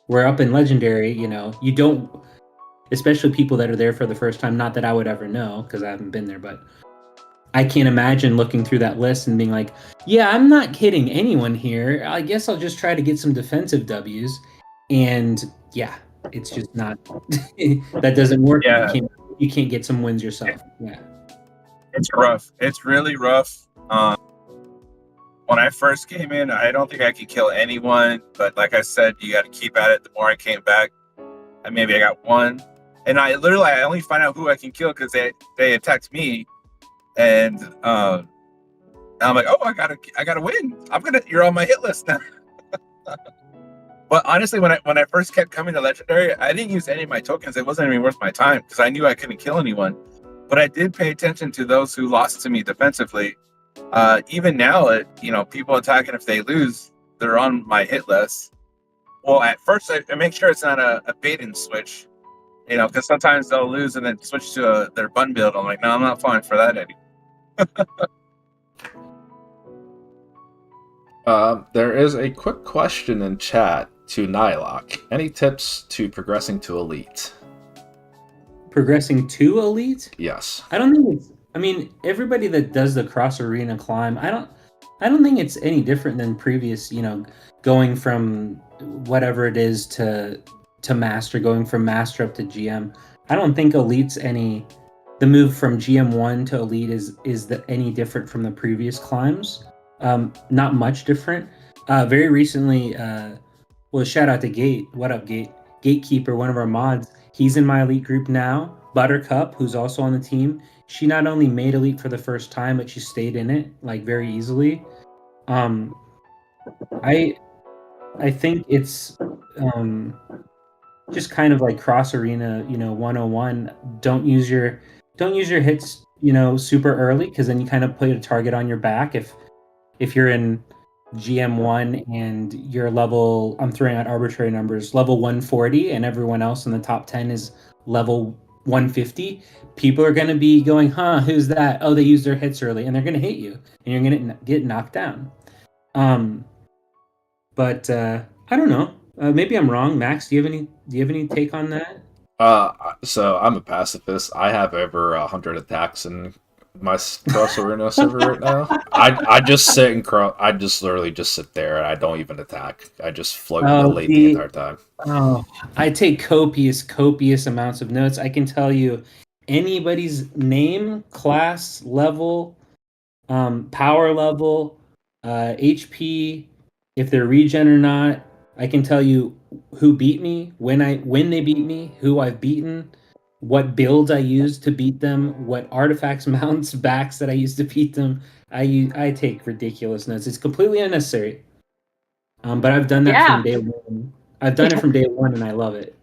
Where up in legendary, you don't, especially people that are there for the first time, not that I would ever know because I haven't been there, but I can't imagine looking through that list and being like, yeah, I'm not hitting anyone here. I guess I'll just try to get some defensive W's. And yeah, it's just not that doesn't work. Yeah. You can't get some wins yourself. Yeah. It's rough. It's really rough. When I first came in, I don't think I could kill anyone. But like I said, you got to keep at it. The more I came back, and maybe I got one. And I only find out who I can kill because they attacked me. And I'm like, oh, I gotta win. You're on my hit list now. But honestly, when I first kept coming to legendary, I didn't use any of my tokens. It wasn't even worth my time because I knew I couldn't kill anyone. But I did pay attention to those who lost to me defensively. Even now, people attacking, if they lose, they're on my hit list. Well, at first, I make sure it's not a bait and switch, because sometimes they'll lose and then switch to their bun build. I'm like, no, I'm not falling for that anymore. There is a quick question in chat to Nylok. Any tips to progressing to elite? Progressing to elite? Yes. I don't think everybody that does the cross arena climb, I don't think it's any different than previous, going from whatever it is to master, going from master up to GM. I don't think elite's the move from GM1 to elite is any different from the previous climbs. Not much different. Very recently, shout out to Gate. What up, Gate? Gatekeeper, one of our mods. He's in my elite group now. Buttercup, who's also on the team. She not only made elite for the first time, but she stayed in it like very easily. I think it's just kind of like cross arena, 101. Don't use your hits, super early, because then you kind of put a target on your back. If you're in GM1 and you're level, I'm throwing out arbitrary numbers, level 140, and everyone else in the top 10 is level 150, people are going to be going, who's that? Oh, they used their hits early, and they're going to hit you, and you're going to get knocked down. But I don't know. Maybe I'm wrong. Max, do you have any take on that? So I'm a pacifist. I have over 100 attacks in my cross arena server right now. I just sit and I just literally just sit there and I don't even attack. I just float in the late the entire time. Oh, I take copious amounts of notes. I can tell you anybody's name, class, level, power level, HP, if they're regen or not. I can tell you who beat me, when they beat me, who I've beaten, what builds I used to beat them, what artifacts, mounts, backs that I used to beat them. I take ridiculous notes. It's completely unnecessary. But I've done that from day one. I've done it from day one, and I love it.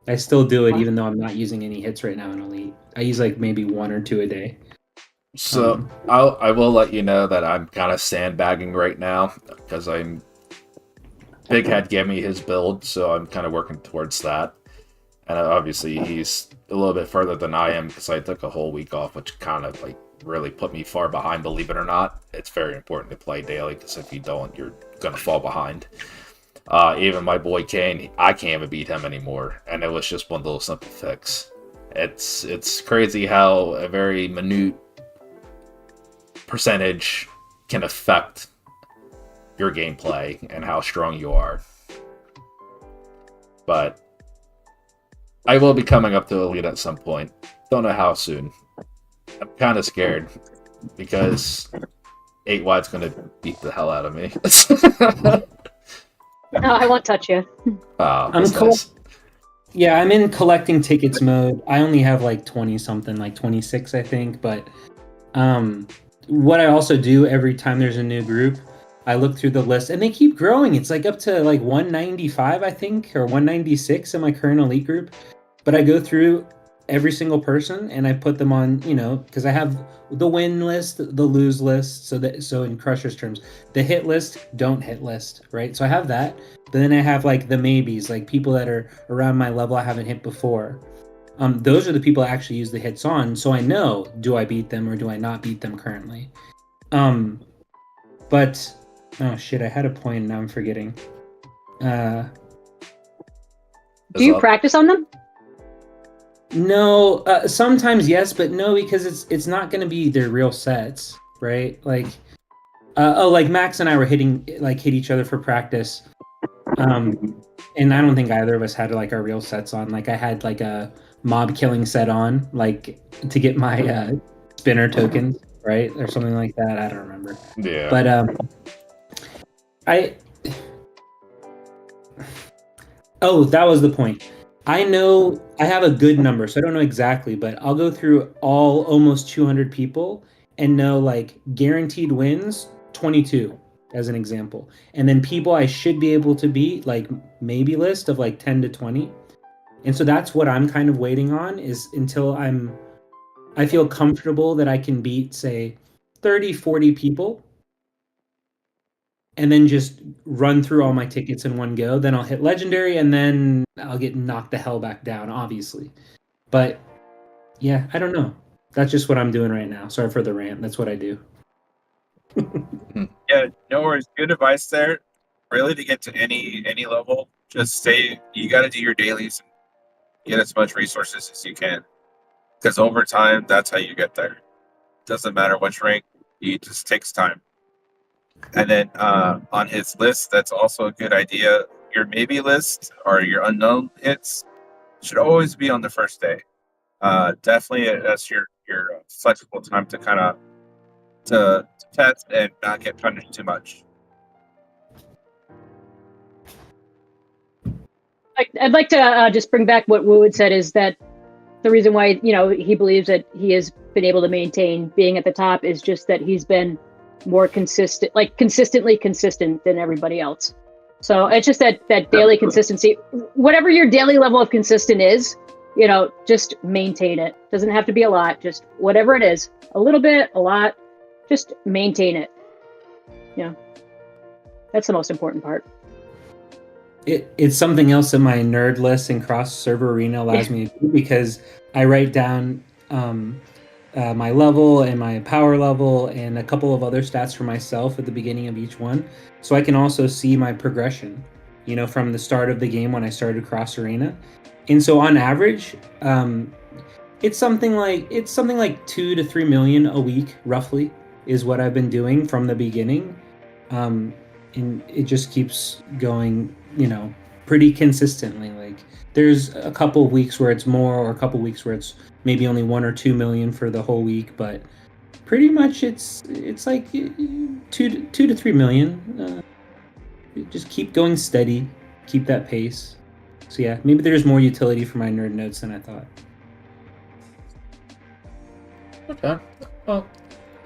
I still do it, even though I'm not using any hits right now in Elite. I use like maybe 1 or 2 a day. So I will let you know that I'm kind of sandbagging right now because Big Head gave me his build, so I'm kind of working towards that. And obviously he's a little bit further than I am because I took a whole week off, which kind of like really put me far behind, believe it or not. It's very important to play daily because if you don't, you're going to fall behind. Even my boy Kane, I can't even beat him anymore. And it was just one little simple fix. It's crazy how a very minute percentage can affect your gameplay and how strong you are. But I will be coming up to Elite at some point. Don't know how soon. I'm kind of scared because 8 Wide's going to beat the hell out of me. No, I won't touch you. I'm in collecting tickets mode. I only have like 20 something, like 26, I think. But what I also do every time there's a new group, I look through the list and they keep growing. It's like up to like 195, I think, or 196 in my current Elite group. but I go through every single person and I put them on, because I have the win list, the lose list, so in Crusher's terms, the hit list, don't hit list, right? So I have that, but then I have like the maybes, like people that are around my level I haven't hit before. Those are the people I actually use the hits on, so I know, do I beat them or do I not beat them currently? But oh shit, I had a point and now I'm forgetting. Do you practice on them? No, sometimes yes, but no, because it's not going to be their real sets, right? Like, like Max and I were hit each other for practice, and I don't think either of us had like our real sets on. Like, I had like a mob killing set on, like to get my spinner tokens, right, or something like that. I don't remember. Yeah. But oh, that was the point. I know I have a good number, so I don't know exactly, but I'll go through almost 200 people and know like guaranteed wins 22 as an example. And then people I should be able to beat, like maybe list of like 10 to 20. And so that's what I'm kind of waiting on, is until I feel comfortable that I can beat, say, 30, 40 people, and then just run through all my tickets in one go. Then I'll hit legendary, and then I'll get knocked the hell back down, obviously. But yeah, I don't know. That's just what I'm doing right now. Sorry for the rant. That's what I do. Yeah, no worries. Good advice there. Really, to get to any level, just stay. You got to do your dailies, get as much resources as you can, because over time, that's how you get there. Doesn't matter which rank, it just takes time. And then on his list, that's also a good idea. Your maybe list or your unknown hits should always be on the first day. Definitely, that's your flexible time to kind of to test and not get punished too much. I'd like to just bring back what Wu had said, is that the reason why he believes that he has been able to maintain being at the top is just that he's been more consistent, like consistently consistent than everybody else. So it's just that daily consistency. Whatever your daily level of consistent is, just maintain it. Doesn't have to be a lot, just whatever it is, a little bit, a lot, just maintain it. That's the most important part. It's something else that my nerd list in Cross Server Arena allows me to do, because I write down my level and my power level and a couple of other stats for myself at the beginning of each one, so I can also see my progression, from the start of the game when I started Cross Arena. And so on average, it's something like 2 to 3 million a week, roughly, is what I've been doing from the beginning. And it just keeps going, pretty consistently. Like, there's a couple of weeks where it's more, or a couple of weeks where it's maybe only 1 or 2 million for the whole week, but pretty much it's like 2 to 3 million. Just keep going steady, keep that pace. So yeah, maybe there's more utility for my nerd notes than I thought. Okay. Well,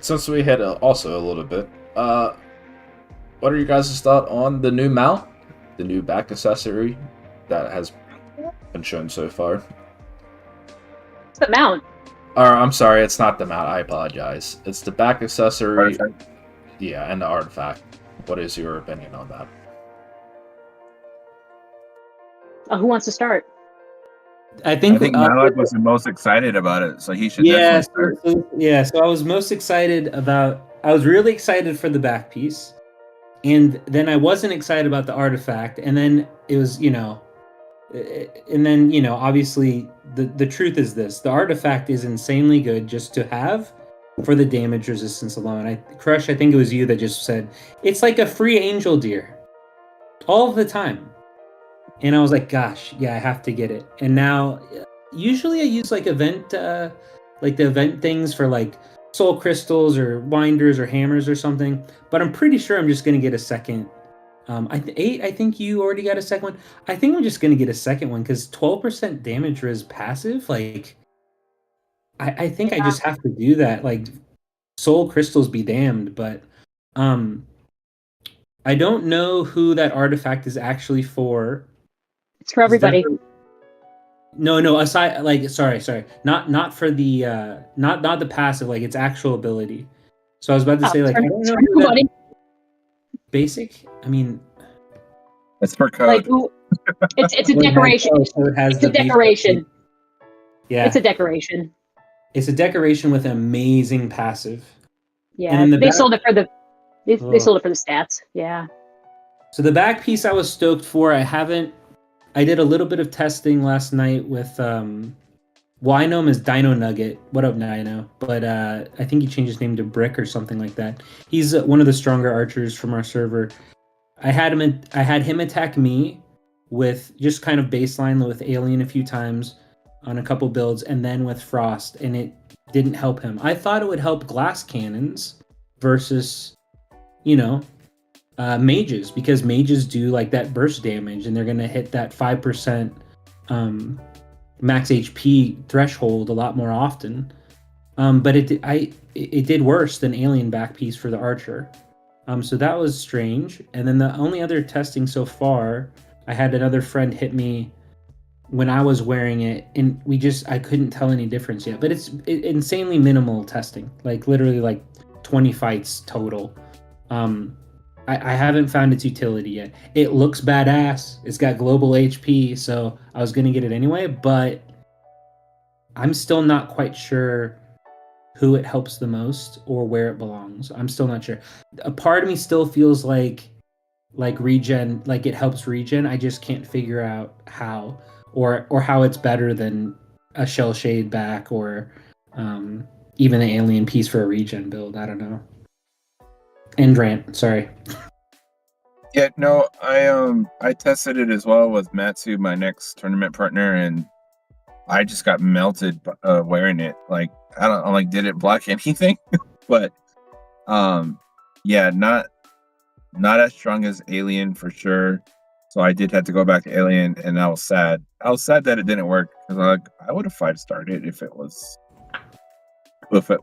since we had also a little bit, what are your guys' thoughts on the new mount, the new back accessory that has been shown so far? It's the mount. Or I'm sorry, it's not the mount. I apologize. It's the back accessory. Artifact. Yeah, and the artifact. What is your opinion on that? Who wants to start? I think Malak was the most excited about it, so he should yeah, definitely start. so I was most excited I was really excited for the back piece, and then I wasn't excited about the artifact, and then it was, obviously the truth is this: the artifact is insanely good just to have for the damage resistance alone. Crush, I think it was you that just said it's like a free angel deer all of the time. And I was like, gosh, yeah, I have to get it. And now, usually I use like the event things for like soul crystals or winders or hammers or something. But I'm pretty sure I'm just gonna get a second. I think you already got a second one. I think I'm just gonna get a second one because 12% damage res passive. Like, I think I just have to do that. Like, soul crystals be damned, but I don't know who that artifact is actually for. It's for everybody. No. Aside, like, sorry, not for the not the passive, like its actual ability. So I was about to say, like, I don't know who that basic. I mean, It's for Like, code. it's a decoration. So it has It's a the basic- decoration. Yeah, It's a decoration. it's a decoration with amazing passive. Yeah, And in the they back- sold it for the they Oh. sold it for the stats. Yeah. So the back piece I was stoked for. I did a little bit of testing last night with well, I know him as Dino Nugget. What up, Dino? But I think he changed his name to Brick or something like that. He's one of the stronger archers from our server. I had him attack me with just kind of baseline with Alien a few times on a couple builds, and then with Frost, and it didn't help him. I thought it would help glass cannons versus, mages, because mages do like that burst damage, and they're gonna hit that 5% max HP threshold a lot more often. But it did worse than Alien back piece for the archer. So that was strange. And then the only other testing so far, I had another friend hit me when I was wearing it, and I couldn't tell any difference yet. But it's insanely minimal testing, like literally like 20 fights total. I haven't found its utility yet. It looks badass. It's got global HP, so I was gonna get it anyway, but I'm still not quite sure who it helps the most or where it belongs. I'm still not sure. A part of me still feels like regen, like it helps regen. I just can't figure out how, or how it's better than a shell shade back, or even the alien piece for a regen build. I don't know. End rant. Sorry. Yeah, no, I tested it as well with Matsu, my next tournament partner, and I just got melted wearing it. Like, I don't like, did it block anything? But yeah, not as strong as Alien for sure. So I did have to go back to Alien, and I was sad. I was sad that it didn't work, because I would have 5-starred if it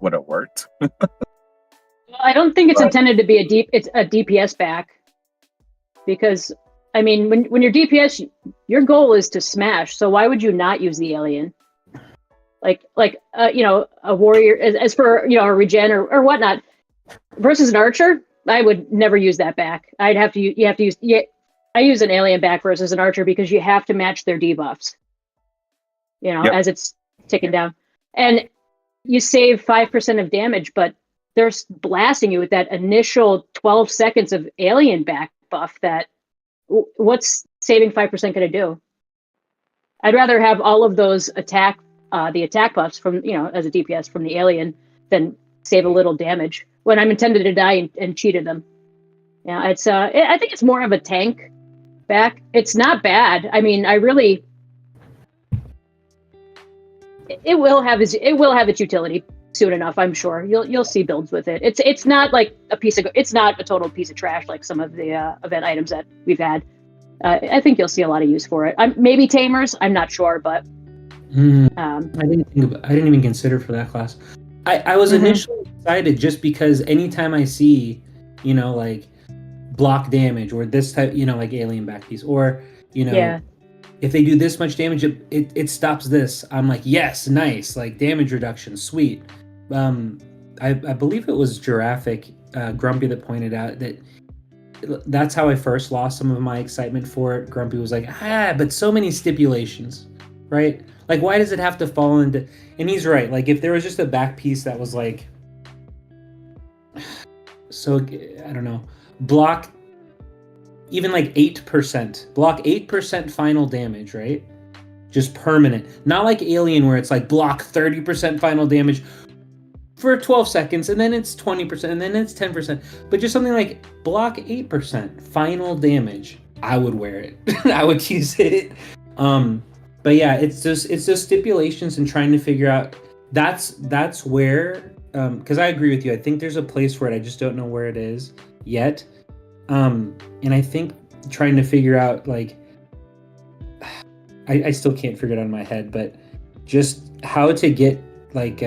would have worked. Well, I don't think it's intended to be it's a DPS back, because I mean, when you're DPS, your goal is to smash. So why would you not use the alien? Like a warrior, as for a regen or whatnot, versus an archer, I would never use that back. I use an alien back versus an archer, because you have to match their debuffs. Yep. As it's ticking down, and you save 5% of damage, but they're blasting you with that initial 12 seconds of alien back buff. That what's saving 5% going to do? I'd rather have all of those attack buffs from as a DPS from the alien than save a little damage when I'm intended to die and cheated them. Yeah, it's I think it's more of a tank back. It's not bad. I mean, it will have its utility soon enough. I'm sure you'll see builds with it. It's not like it's not a total piece of trash like some of the event items that we've had. I think you'll see a lot of use for it. Maybe tamers. I'm not sure, but I didn't even consider for that class. I was initially excited just because anytime I see, like block damage or this type, like alien back piece, or if they do this much damage, it stops this. I'm like, yes, nice, like damage reduction, sweet. I believe it was Giraffic Grumpy that pointed out that's how I first lost some of my excitement for it. Grumpy was like, but so many stipulations, right? Like, why does it have to fall into... And he's right. Like, if there was just a back piece that was like... So, I don't know. Block even like 8%. Block 8% final damage, right? Just permanent. Not like Alien where it's like block 30% final damage for 12 seconds, and then it's 20%, and then it's 10%. But just something like block 8% final damage. I would wear it. I would use it. But yeah, it's those stipulations and trying to figure out that's where because I agree with you. I think there's a place for it. I just don't know where it is yet. And I think trying to figure out like I still can't figure it out in my head, but just how to get like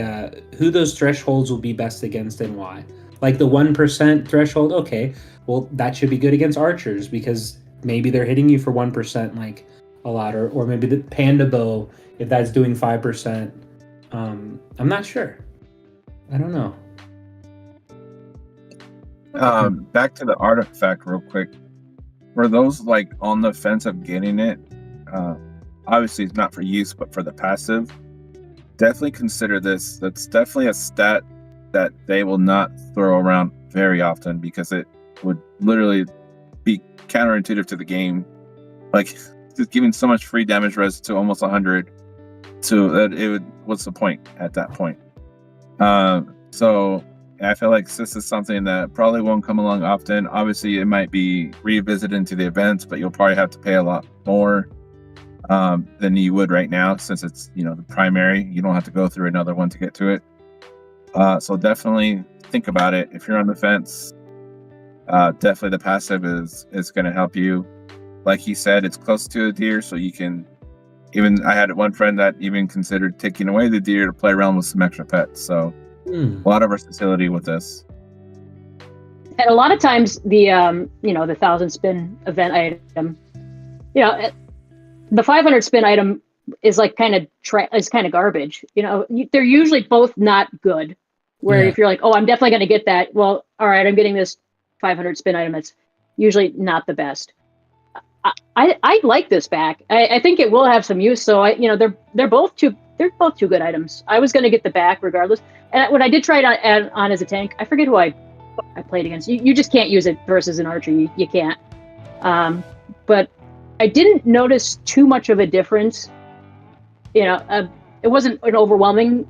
who those thresholds will be best against and why. Like the 1% threshold, okay, well that should be good against archers because maybe they're hitting you for 1% like a lot, or maybe the panda bow if that's doing 5%. I'm not sure. I don't know. Back to the artifact real quick. For those like on the fence of getting it, obviously it's not for use, but for the passive, definitely consider this. That's definitely a stat that they will not throw around very often because it would literally be counterintuitive to the game. Like just giving so much free damage res to almost 100, so that it would. What's the point at that point? So I feel like this is something that probably won't come along often. Obviously, it might be revisited into the events, but you'll probably have to pay a lot more than you would right now, since it's the primary. You don't have to go through another one to get to it. So definitely think about it. If you're on the fence, definitely the passive is going to help you. Like he said, it's close to a deer, so you can. Even I had one friend that even considered taking away the deer to play around with some extra pets. So a lot of versatility with this. And a lot of times the the 1,000 spin event item, the 500 spin item is like kind of garbage. They're usually both not good. Where if you're like, oh, I'm definitely going to get that. Well, all right, I'm getting this 500 spin item. That's usually not the best. I like this back. I think it will have some use. So they're both two good items. I was going to get the back regardless. And when I did try it on as a tank, I forget who I played against. You just can't use it versus an archer. You can't. But I didn't notice too much of a difference. It wasn't an overwhelming,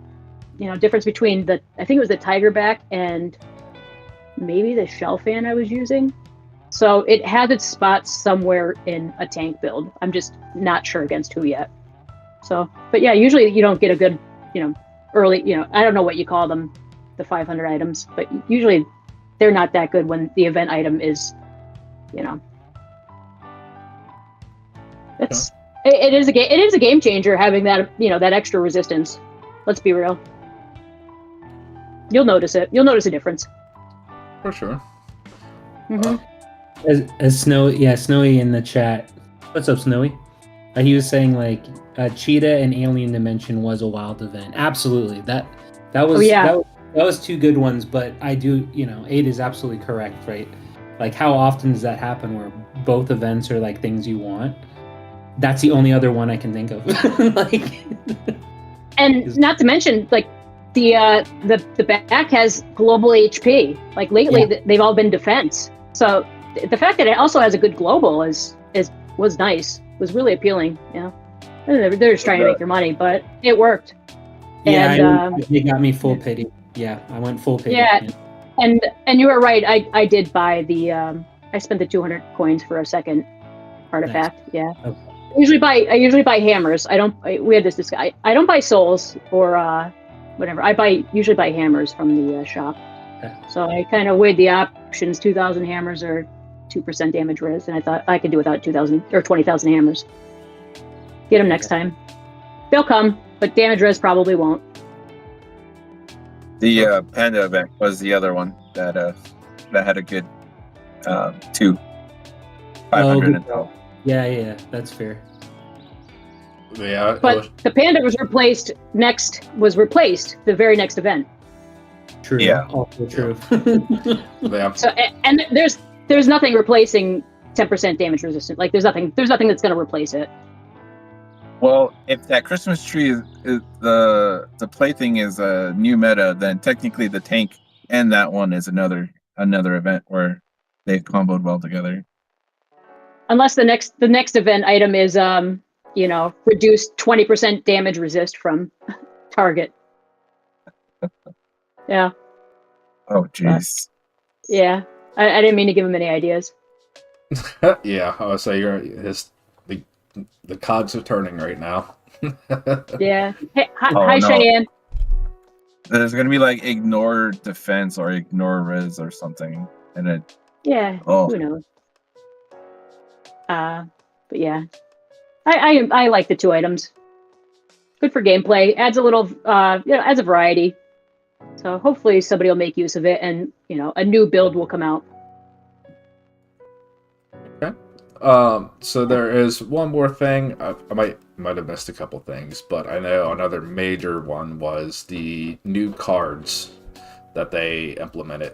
difference between I think it was the tiger back and maybe the shell fan I was using. So it has its spots somewhere in a tank build. I'm just not sure against who yet. So, but yeah, usually you don't get a good, early, I don't know what you call them, the 500 items, but usually they're not that good when the event item is, it is a game changer having that, that extra resistance. Let's be real. You'll notice it. You'll notice a difference. For sure. Mm-hmm. As Snowy in the chat. What's up, Snowy? He was saying like Cheetah and Alien Dimension was a wild event. Absolutely, that was that was two good ones. But I do, 8 is absolutely correct, right? Like, how often does that happen where both events are like things you want? That's the only other one I can think of. And not to mention, like the back has global HP. Like lately, they've all been defense. So the fact that it also has a good global was nice. Was really appealing. They're just trying to make their money, but it worked. Yeah, they got me full pity. Yeah, I went full pity. Yeah, and you were right. I did buy the. I spent the 200 coins for a second artifact. Nice. Yeah. Okay. I usually buy hammers. We had this discussion. I don't buy souls or whatever. I usually buy hammers from the shop. Okay. So I kind of weighed the options: 2,000 hammers or 2% damage res, and I thought I could do without 2,000 or 20,000 hammers. Get them next time. They'll come, but damage res probably won't. The panda event was the other one that had a good 500 and 12. Yeah, that's fair. Yeah, but the panda was replaced the very next event. True. Yeah. Also true. Yeah. So and there's nothing replacing 10% damage resistant. Like there's nothing that's going to replace it. Well, if that Christmas tree is the plaything is a new meta, then technically the tank and that one is another event where they comboed well together. Unless the next event item is reduced 20% damage resist from target. Yeah. Oh jeez. Yeah. I didn't mean to give him any ideas. Yeah, I would say the cogs are turning right now. Yeah. Hey, hi, no. Cheyenne. There's gonna be like ignore defense or ignore res or something, and it. Yeah. Who knows? But yeah, I like the 2 items. Good for gameplay. Adds a little, adds a variety. So hopefully somebody will make use of it, and a new build will come out. Okay. So there is one more thing. I might have missed a couple things, but I know another major one was the new cards that they implemented.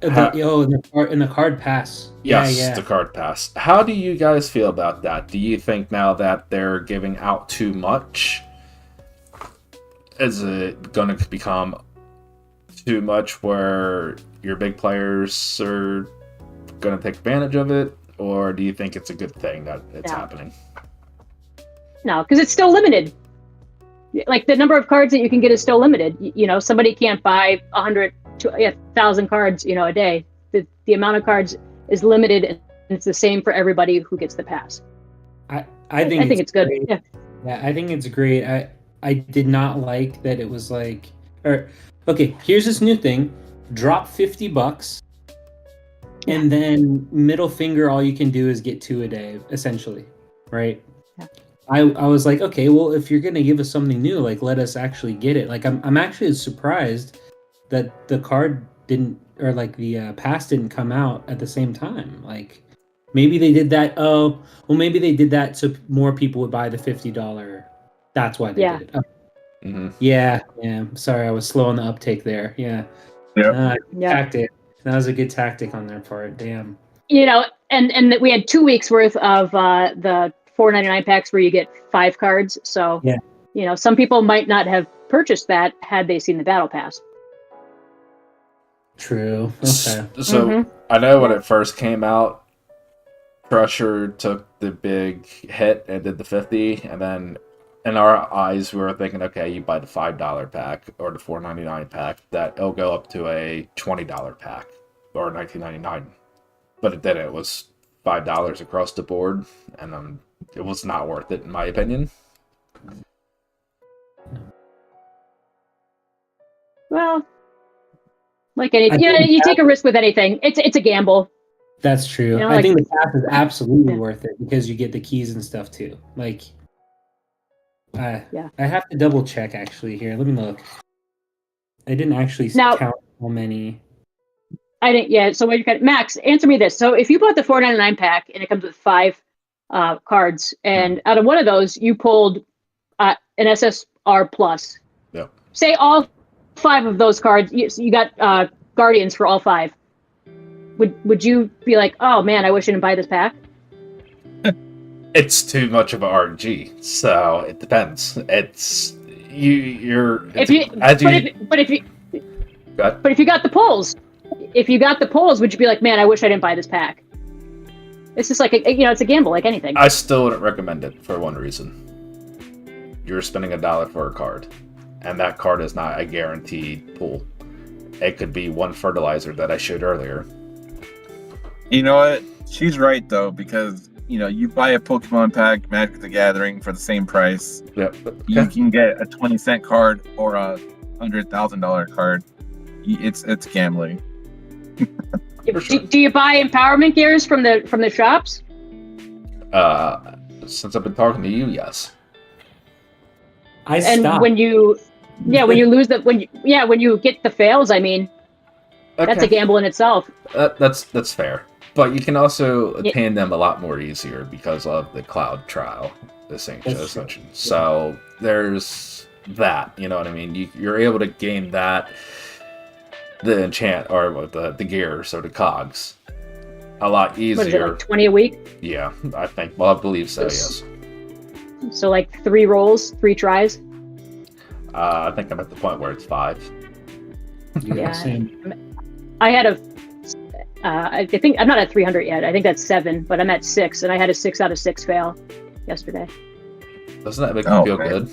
In the card pass. Yes, Yeah. the card pass. How do you guys feel about that? Do you think now that they're giving out too much, is it going to become too much where your big players are going to take advantage of it, or do you think it's a good thing that it's happening? No, because it's still limited. Like the number of cards that you can get is still limited. You know, somebody can't buy 100 to 1,000 cards, a day. The amount of cards is limited, and it's the same for everybody who gets the pass. I think it's good. Great. Yeah, I think it's great. I did not like that it was like, okay, here's this new thing: drop $50, and then middle finger. All you can do is get 2 a day, essentially, right? Yeah. I was like, okay, well, if you're gonna give us something new, like let us actually get it. Like I'm actually surprised that the card didn't, or like the pass didn't come out at the same time. Like maybe they did that. Oh, well, maybe they did that so more people would buy the $50. That's why they did it. Mm-hmm. Yeah. Sorry, I was slow on the uptake there. Yeah. Tactic. That was a good tactic on their part. Damn. And we had 2 weeks worth of the $4.99 packs where you get 5 cards. So, some people might not have purchased that had they seen the battle pass. True. Okay. So I know when it first came out, Crusher took the big hit and did the 50, and then in our eyes we were thinking, okay, you buy the $5 pack or the $4.99 pack, that it'll go up to a $20 pack or $19.99. But it didn't. It was $5 across the board, and it was not worth it in my opinion. Well, like anything, you take a risk with anything. It's a gamble. That's true. I think the pass is absolutely worth it because you get the keys and stuff too. Like, I have to double check actually here. Let me look. I didn't actually count how many. I didn't. Yeah. So Max, answer me this. So if you bought the $4.99 pack and it comes with 5 cards, and out of one of those you pulled an SSR plus. Yep. Say all 5 of those cards, you got Guardians for all 5. Would you be like, oh man, I wish I didn't buy this pack? It's too much of a RNG, so it depends. It's But if you got the pulls, would you be like, man, I wish I didn't buy this pack? It's just like it's a gamble, like anything. I still wouldn't recommend it for one reason. You're spending $1 for a card, and that card is not a guaranteed pull. It could be one fertilizer that I showed earlier. You know what? She's right though, because you buy a Pokemon pack, Magic the Gathering, for the same price. Yep. You can get a 20-cent card or a $100,000 card. It's gambling. Sure. Do you buy empowerment gears from the shops? Since I've been talking to you, yes. I stopped. And when you lose when you get the fails, I mean, that's a gamble in itself. That's fair. But you can also attain them a lot more easier because of the cloud trial, the St. Joe's mentioned. So there's that, you know what I mean? You're able to gain that, the enchant, or the gears or the cogs, a lot easier. What is it, like 20 a week? Yeah, I think. Well, I believe so, yes. So like 3 rolls, 3 tries? I think I'm at the point where it's 5. Yeah, same. I had I think I'm not at 300 yet. I think that's 7, but I'm at 6, and I had a 6 out of 6 fail yesterday. Doesn't that make you feel good?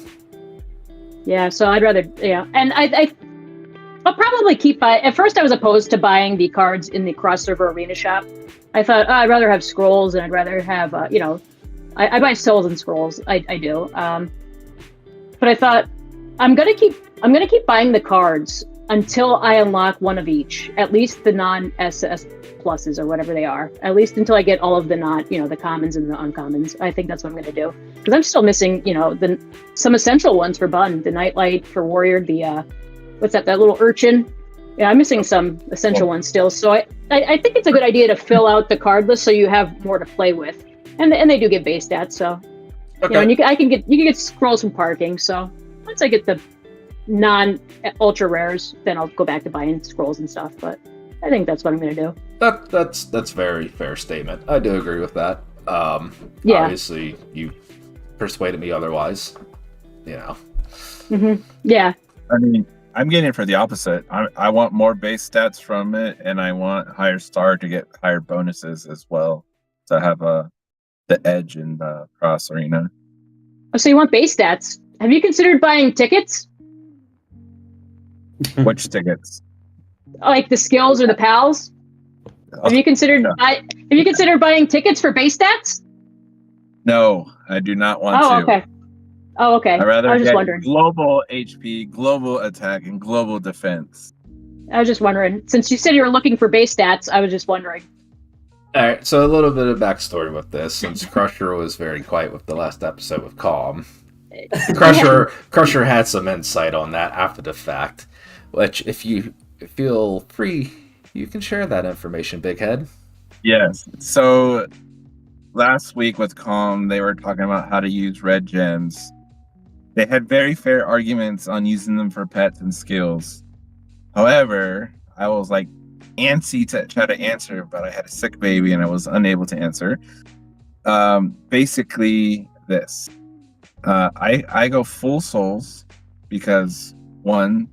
Yeah, so I'd rather, and I'll probably keep buying. At first, I was opposed to buying the cards in the cross-server arena shop. I thought, I'd rather have scrolls, and I'd rather have, I buy souls and scrolls. I do. But I thought, I'm gonna keep buying the cards until I unlock one of each, at least the non-SS pluses or whatever they are. At least until I get all of the the commons and the uncommons. I think that's what I'm gonna do, because I'm still missing, some essential ones for Bun, the Nightlight for Warrior, the what's that little urchin Yeah, I'm missing some essential ones still. So I think it's a good idea to fill out the card list so you have more to play with. And they do get base stats, so Okay. and you can get scrolls from parking. So once I get the non ultra rares, then I'll go back to buying scrolls and stuff. But I think that's what I'm gonna do. That's very fair statement. I do agree with that. Yeah. Obviously, you persuaded me otherwise. You know. Yeah. I mean, I'm getting it for the opposite. I want more base stats from it, and I want higher star to get higher bonuses as well to have the edge in the cross arena. Oh, so you want base stats? Have you considered buying tickets, Which tickets? like the skills or the pals? Have you considered buying tickets for base stats? No, I do not want to. Okay. Oh, okay. I'd rather I was just get wondering. global HP, global attack, and global defense. I was just wondering. Since you said you were looking for base stats, I was just wondering. All right, so a little bit of backstory with this, since Crusher was very quiet with the last episode with Calm. Crusher had some insight on that after the fact, which if you feel free, you can share that information, Big Head. Yes. So last week with Calm, they were talking about how to use red gems. They had very fair arguments on using them for pets and skills. However, I was like antsy to try to answer, but I had a sick baby and I was unable to answer. Basically this. I go full souls because one,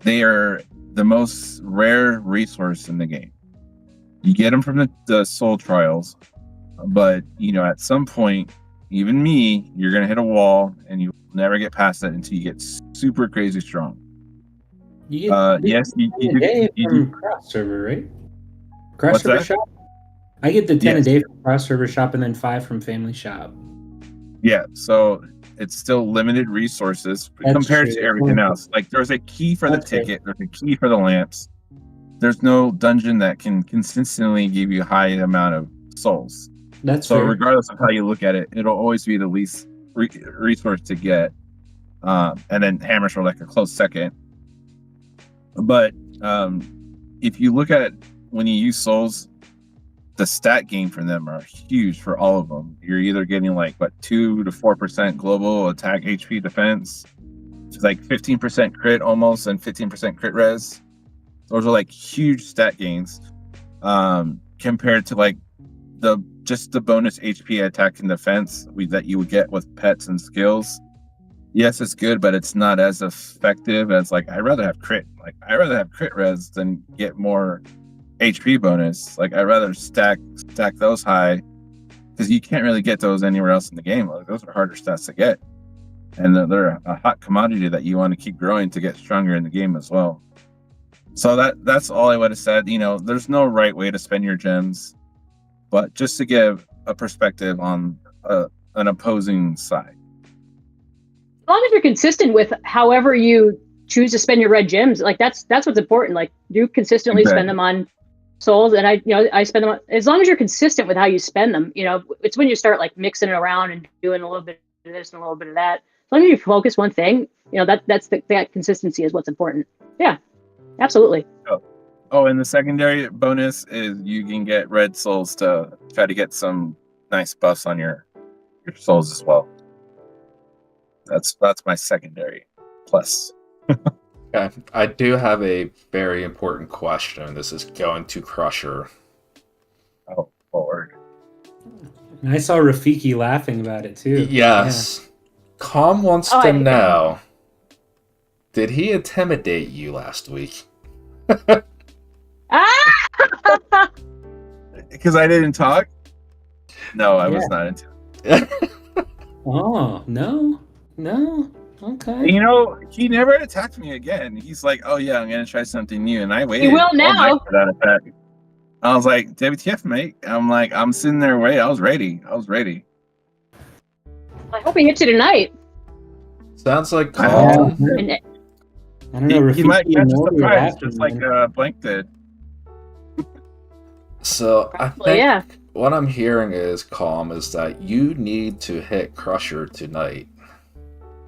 they are the most rare resource in the game. You get them from the soul trials, but at some point, even me, you're gonna hit a wall and you never get past it until you get super crazy strong. You get yes, you from cross server, right? Cross What's server that? shop. I get the 10 Yes. a day from cross server shop and then 5 from family shop. Yeah, so it's still limited resources compared true. to everything else. Like there's a key for the That's true. ticket, there's a key for the lamps. There's no dungeon that can consistently give you a high amount of souls. That's So fair. regardless of how you look at it, it'll always be the least resource to get. And then hammers are like a close second. But if you look at when you use souls, the stat gain from them are huge for all of them. You're either getting 2 to 4% global attack, HP, defense. It's like 15% crit almost and 15% crit res. Those are huge stat gains compared to the bonus HP, attack, and defense that you would get with pets and skills. Yes, it's good, but it's not as effective as I'd rather have crit. I'd rather have crit res than get more HP bonus. I'd rather stack those high because you can't really get those anywhere else in the game. Those are harder stats to get, and they're a hot commodity that you want to keep growing to get stronger in the game as well. So that's all I would have said. There's no right way to spend your gems, but just to give a perspective on an opposing side. As long as you're consistent with however you choose to spend your red gems, that's what's important. You consistently spend them on souls, and I spend them on, as long as you're consistent with how you spend them. It's when you start mixing it around and doing a little bit of this and a little bit of that. As long as you focus one thing, that consistency is what's important. Yeah, absolutely. Oh, and the secondary bonus is you can get red souls to try to get some nice buffs on your souls as well. That's my secondary plus. Okay, I do have a very important question. This is going to Crusher. Oh, Lord. And I saw Rafiki laughing about it too. Yes. Calm wants to know, did he intimidate you last week? Because I didn't talk? No, I was not intimidated. Oh, no. Okay. He never attacked me again. He's like, "Oh yeah, I'm gonna try something new," and I waited. He will all night now. for that attack. I was like, "WTF, mate?" I'm sitting there waiting. I was ready. I hope he hits you tonight. Sounds like Calm. And I don't know. He might Rafiki catch and a Mori are surprise, laughing, just like man. Blank did. So I Well, think yeah. what I'm hearing is, Calm, is that you need to hit Crusher tonight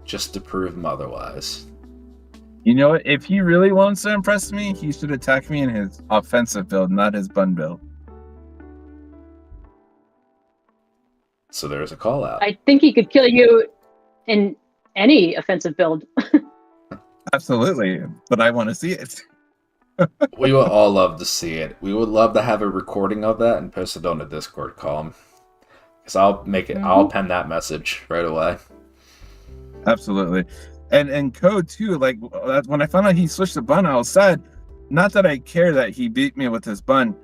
just to prove him otherwise. You know what? If he really wants to impress me, he should attack me in his offensive build, not his bun build. So there's a call out. I think he could kill you in any offensive build. Absolutely, but I want to see it. We would all love to see it. We would love to have a recording of that and post it on the Discord column. Because I'll make it. I'll pen that message right away. Absolutely, and code too. Like when I found out he switched the bun, I was sad. Not that I care that he beat me with his bun,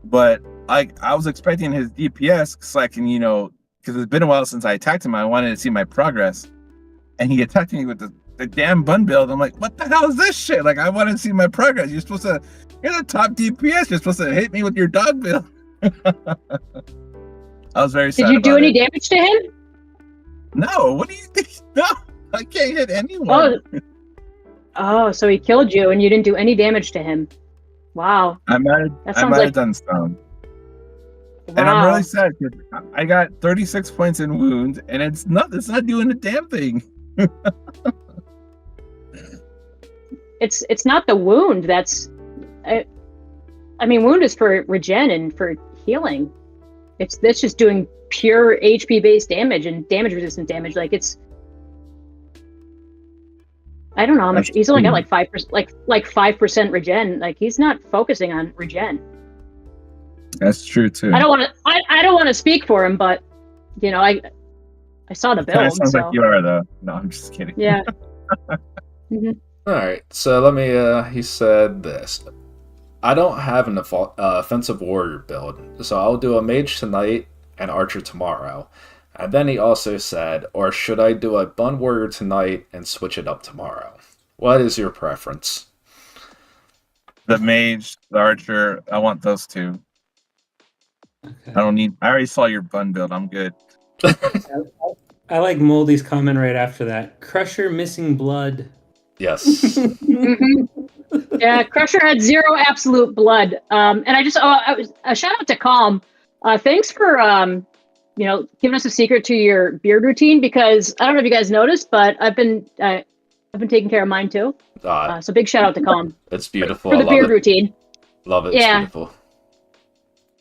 but I was expecting his DPS so I can because it's been a while since I attacked him. I wanted to see my progress, and he attacked me with the damn bun build. I'm like, what the hell is this shit? Like I want to see my progress. You're the top DPS. You're supposed to hit me with your dog build. I was very sad. Did you do about any it. damage to him? No. What do you think? No, I can't hit anyone. Oh, so he killed you and you didn't do any damage to him. Wow. I might That I sounds might like have done some. wow. And I'm really sad because I got 36 points in wound, and it's not doing a damn thing. It's not the wound that's I mean wound is for regen and for healing. That's just doing pure HP based damage and damage resistant damage. Like I don't know how much he's only got like 5%, like 5% regen. Like he's not focusing on regen. That's true too. I don't want to speak for him, but I saw the Kind build. of sounds So like you are though. No, I'm just kidding. yeah. hmm All right. So let me. He said this. I don't have an offensive warrior build, so I'll do a mage tonight and archer tomorrow. And then he also said, or should I do a bun warrior tonight and switch it up tomorrow? What is your preference? The mage, the archer, I want those two. Okay. I already saw your bun build. I'm good. I like Moldy's comment right after that. Crusher missing blood. Yes. Yeah, Crusher had 0 absolute blood. And a shout out to Calm. Thanks for giving us a secret to your beard routine, because I don't know if you guys noticed, but I've been taking care of mine too. So big shout out to Calm It's beautiful. for the I love beard it. routine. Love it. Yeah. It's beautiful.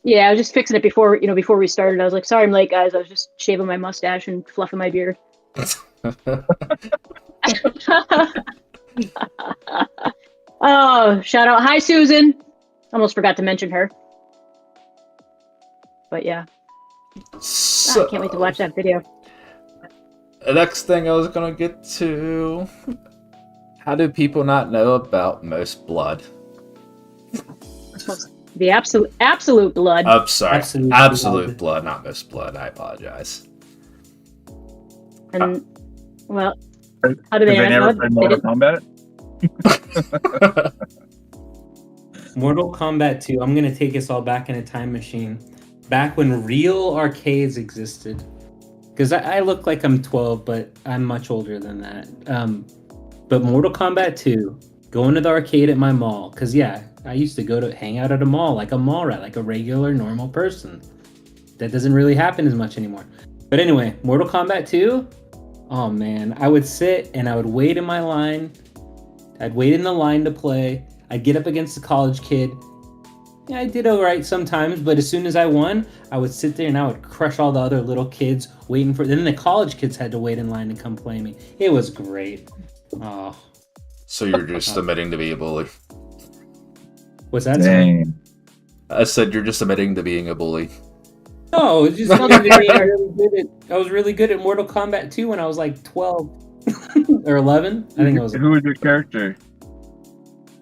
Yeah, I was just fixing it before we started. I was like, sorry I'm late, guys. I was just shaving my mustache and fluffing my beard. Oh, shout out. Hi, Susan. Almost forgot to mention her. But yeah. So, I can't wait to watch that video. the next thing I was going to get to. How do people not know about Most Blood? The absolute blood. I'm sorry. Absolute Absolute Blood. blood, not Most Blood. I apologize. And well, how do Have they they never know? played Mortal Kombat? Mortal Kombat 2. I'm gonna take us all back in a time machine, back when real arcades existed. Because I look like I'm 12, but I'm much older than that. But Mortal Kombat 2, going to the arcade at my mall. Because yeah, I used to go to hang out at a mall like a mall rat, like a regular normal person. That doesn't really happen as much anymore. But anyway, Mortal Kombat 2. Oh man, I would sit and I would wait in my line. I'd wait in the line to play. I'd get up against the college kid. Yeah, I did alright sometimes, but as soon as I won, I would sit there and I would crush all the other little kids waiting for. Then the college kids had to wait in line to come play me. It was great. Oh, So you're just admitting to be a bully. what's that? Dang. I said you're just admitting to being a bully. No, it's just I was really good at Mortal Kombat 2 when I was like 12 or 11. I think it was. Who was your character?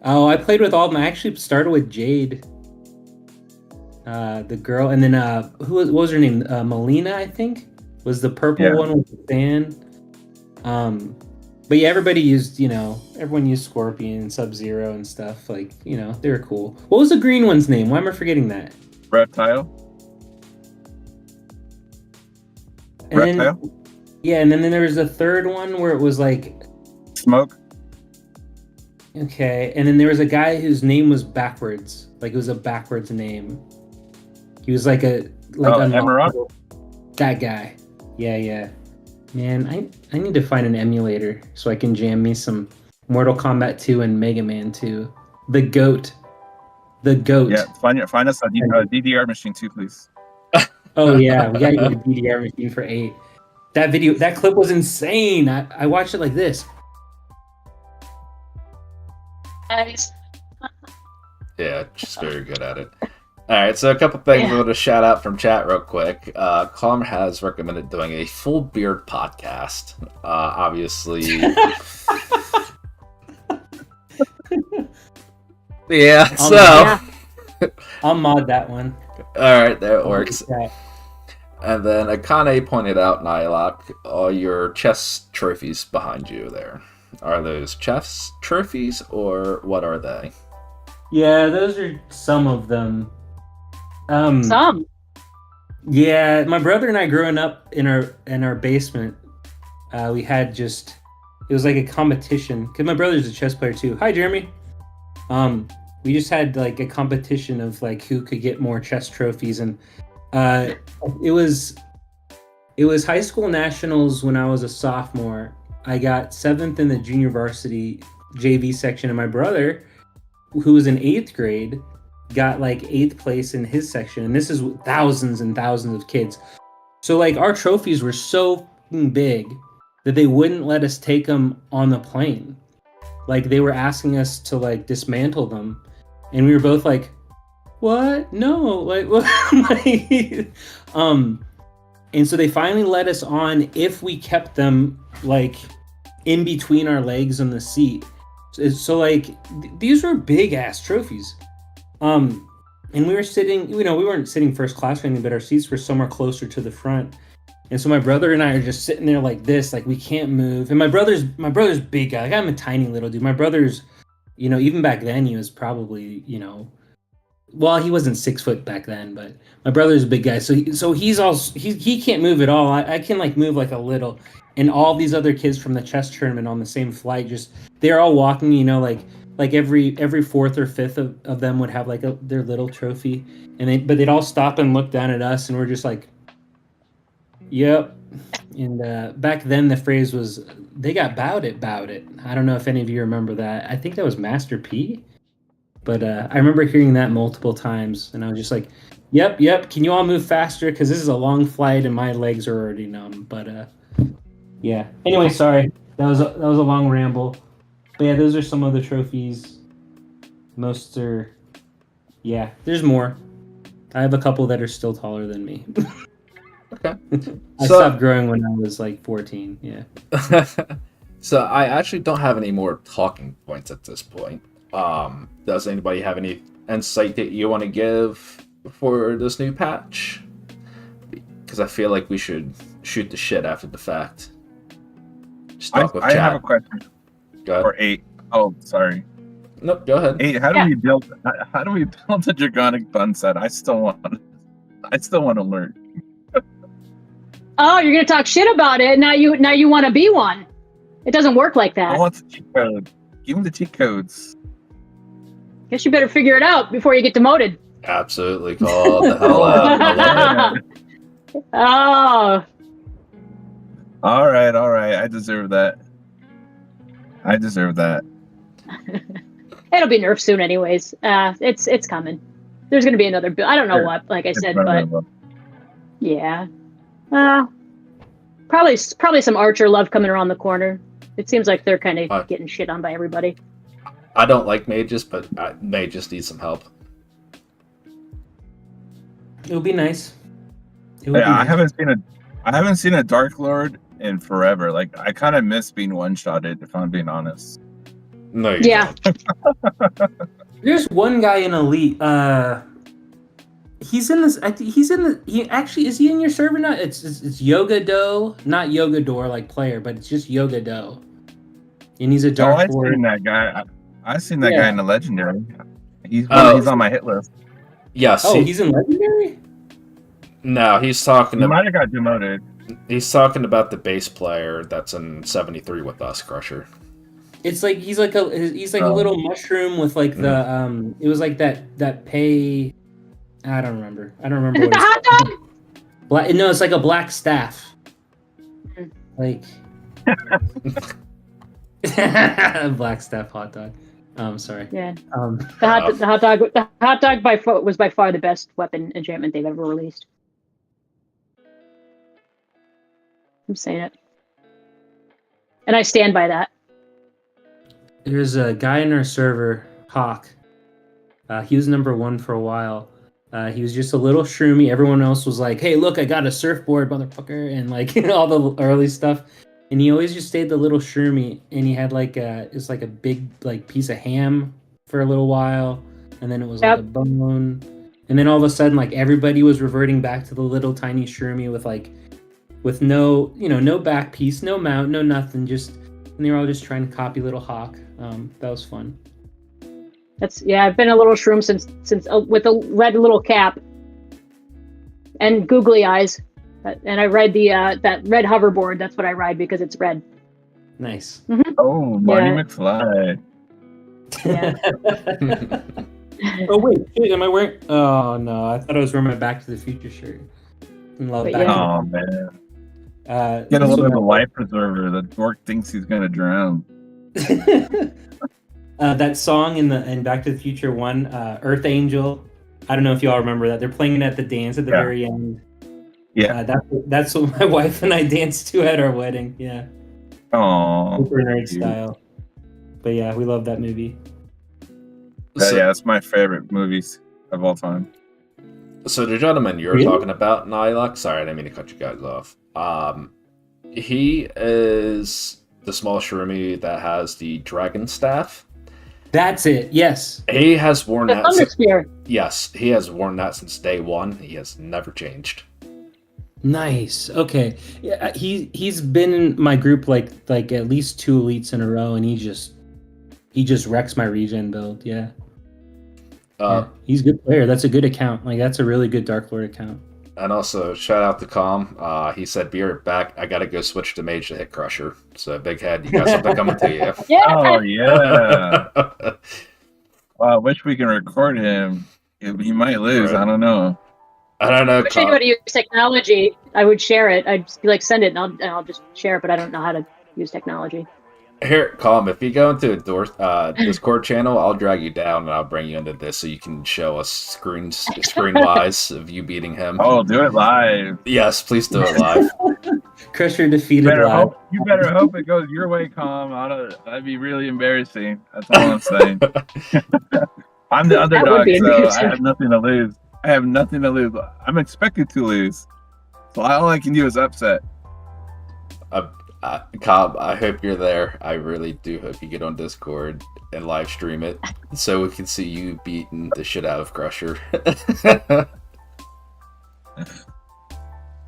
Oh, I played with all of them. I actually started with Jade, the girl, and then what was her name? Melina, I think, was the purple one with the fan. But yeah, everybody used, everyone used Scorpion, Sub-Zero, and stuff. Like, they were cool. What was the green one's name? Why am I forgetting that? Reptile? And then, Reptile? yeah, and then there was a third one where it was like, Smoke? okay, and then there was a guy whose name was backwards. Like, it was a backwards name. He was like Emerald? That guy. Yeah. Man, I need to find an emulator so I can jam me some Mortal Kombat 2 and Mega Man 2. The GOAT. The GOAT. Yeah, find us a DDR machine too, please. Oh yeah, we gotta get a DDR machine for 8. That clip was insane. I watched it like this. Nice. Yeah, just very good at it. All right, so a couple things I want to shout out from chat real quick. Calm has recommended doing a full beard podcast. Obviously, yeah. So, I'll mod that one. All right, there it works. And then Akane pointed out, Nylok, all your chess trophies behind you there. Are those chess trophies or what are they? Yeah, those are some of them. Some. Yeah, my brother and I growing up in our basement, we had it was like a competition because my brother's a chess player too. Hi, Jeremy. We just had like a competition of like who could get more chess trophies, and it was high school nationals when I was a sophomore. I got 7th in the junior varsity JV section, and my brother, who was in 8th grade, got like 8th place in his section, and this is thousands and thousands of kids. So like our trophies were so big that they wouldn't let us take them on the plane. Like they were asking us to like dismantle them, and we were both like, "What? No!" Like what? And so they finally let us on if we kept them like in between our legs on the seat. So like these were big ass trophies. And we were sitting, we weren't sitting first class or anything, but our seats were somewhere closer to the front. And so my brother and I are just sitting there like this, like we can't move. And my brother's big guy. Like I'm a tiny little dude. My brother's, even back then he was probably, well, he wasn't 6 foot back then, but my brother's a big guy. So he can't move at all. I can like move like a little. And all these other kids from the chess tournament on the same flight, they're all walking, like every fourth or fifth of them would have like their little trophy, and they'd all stop and look down at us, and we're just like, yep. And back then the phrase was, they got bowed it. I don't know if any of you remember that. I think that was Master P, but I remember hearing that multiple times, and I was just like, yep. Can you all move faster? Because this is a long flight and my legs are already numb. But yeah. Anyway, sorry. That was a long ramble. But yeah, those are some of the trophies. Most are, yeah. There's more. I have a couple that are still taller than me. Okay. I stopped growing when I was like 14. Yeah. So I actually don't have any more talking points at this point. Does anybody have any insight that you want to give for this new patch? Because I feel like we should shoot the shit after the fact. I have a question. Go ahead. Or 8. Oh, sorry. Nope, go ahead. 8. How do we build the Dragonic bun set? I still want to learn. Oh, you're gonna talk shit about it. Now you want to be one. It doesn't work like that. I want the cheat code. Give me the cheat codes. Guess you better figure it out before you get demoted. Absolutely, call the hell out. I love it. Oh. All right. I deserve that. It'll be nerfed soon, anyways. It's coming. There's gonna be another. I don't know what. Like I said, but yeah. Probably some Archer love coming around the corner. It seems like they're kind of getting shit on by everybody. I don't like mages, but mages need some help. It would be nice. I haven't seen a Dark Lord in forever. Like I kind of miss being one-shotted, if I'm being honest. No. Yeah. There's one guy in Elite. He's in this. He actually is he in your server now? It's Yoga Do, not Yoga Door like player, but it's just Yoga Do. And he's a Dark Lord. I've seen that guy. I've seen that guy in the Legendary. He's on my hit list. Yeah. He's in Legendary. No, he's talking. He might have got demoted. He's talking about the base player that's in 73 with us, Crusher. It's like he's like a little mushroom with like the It was like that pay. I don't remember. What it's called. No, it's like a black staff. Like Black Staff hot dog. Sorry. Yeah, Um, the hot dog was by far the best weapon enchantment they've ever released. I'm saying it, and I stand by that. there's a guy in our server, Hawk. He was number 1 for a while. He was just a little shroomy. Everyone else was like, "Hey, look, I got a surfboard, motherfucker," and like all the early stuff. And he always just stayed the little shroomy. And he had it's like a big like piece of ham for a little while, and then it was like a bone. And then all of a sudden, like everybody was reverting back to the little tiny shroomy with no no back piece, no mount, no nothing. And they were all just trying to copy Little Hawk. That was fun. I've been a little shroom since with a red little cap and googly eyes, and I ride the that red hoverboard. That's what I ride because it's red. Nice. Oh, Marty McFly. Yeah. Oh wait, am I wearing? Oh no, I thought I was wearing my Back to the Future shirt. But Back yeah. Oh man. to Get a little bit of a my- life preserver. The dork thinks he's gonna drown. That song in Back to the Future 1, Earth Angel. I don't know if y'all remember that. They're playing it at the dance at the very end. Yeah. That's what my wife and I danced to at our wedding. Yeah, Oh. super nerd style. But yeah, we love that movie. So, Yeah, it's my favorite movies of all time. so the gentleman you're Really? talking about, Nylok, sorry, I didn't mean to cut you guys off. He is the small shroomy that has the dragon staff. That's it. Yes. He has worn The that. Thunder Spear. Yes, he has worn that since day one. He has never changed. Nice. Okay. Yeah, he's been in my group like at least 2 elites in a row, and he just wrecks my regen build. Yeah. Yeah. He's a good player. That's a good account. Like that's a really good Dark Lord account. And also, shout out to Com. He said, "Be right back. I gotta go switch to Mage to hit Crusher." So, Big Head, you got something coming to you. Yeah. Oh yeah. Well, I wish we can record him. He might lose. Right. I don't know. I don't know. I wish I knew how to use technology. I would share it. I'd just be like, send it, and I'll just share it. But I don't know how to use technology. Here, Com, if you go into a Discord channel, I'll drag you down and I'll bring you into this so you can show us screen wise of you beating him. Oh, do it live. Yes, please do it live. Crusher defeated live. You better hope it goes your way, Com. That'd be really embarrassing. That's all I'm saying. I'm the would underdog, be so I embarrassing. have nothing to lose. I'm expected to lose. So all I can do is upset. Cobb, I hope you're there. I really do hope you get on Discord and live stream it so we can see you beating the shit out of Crusher.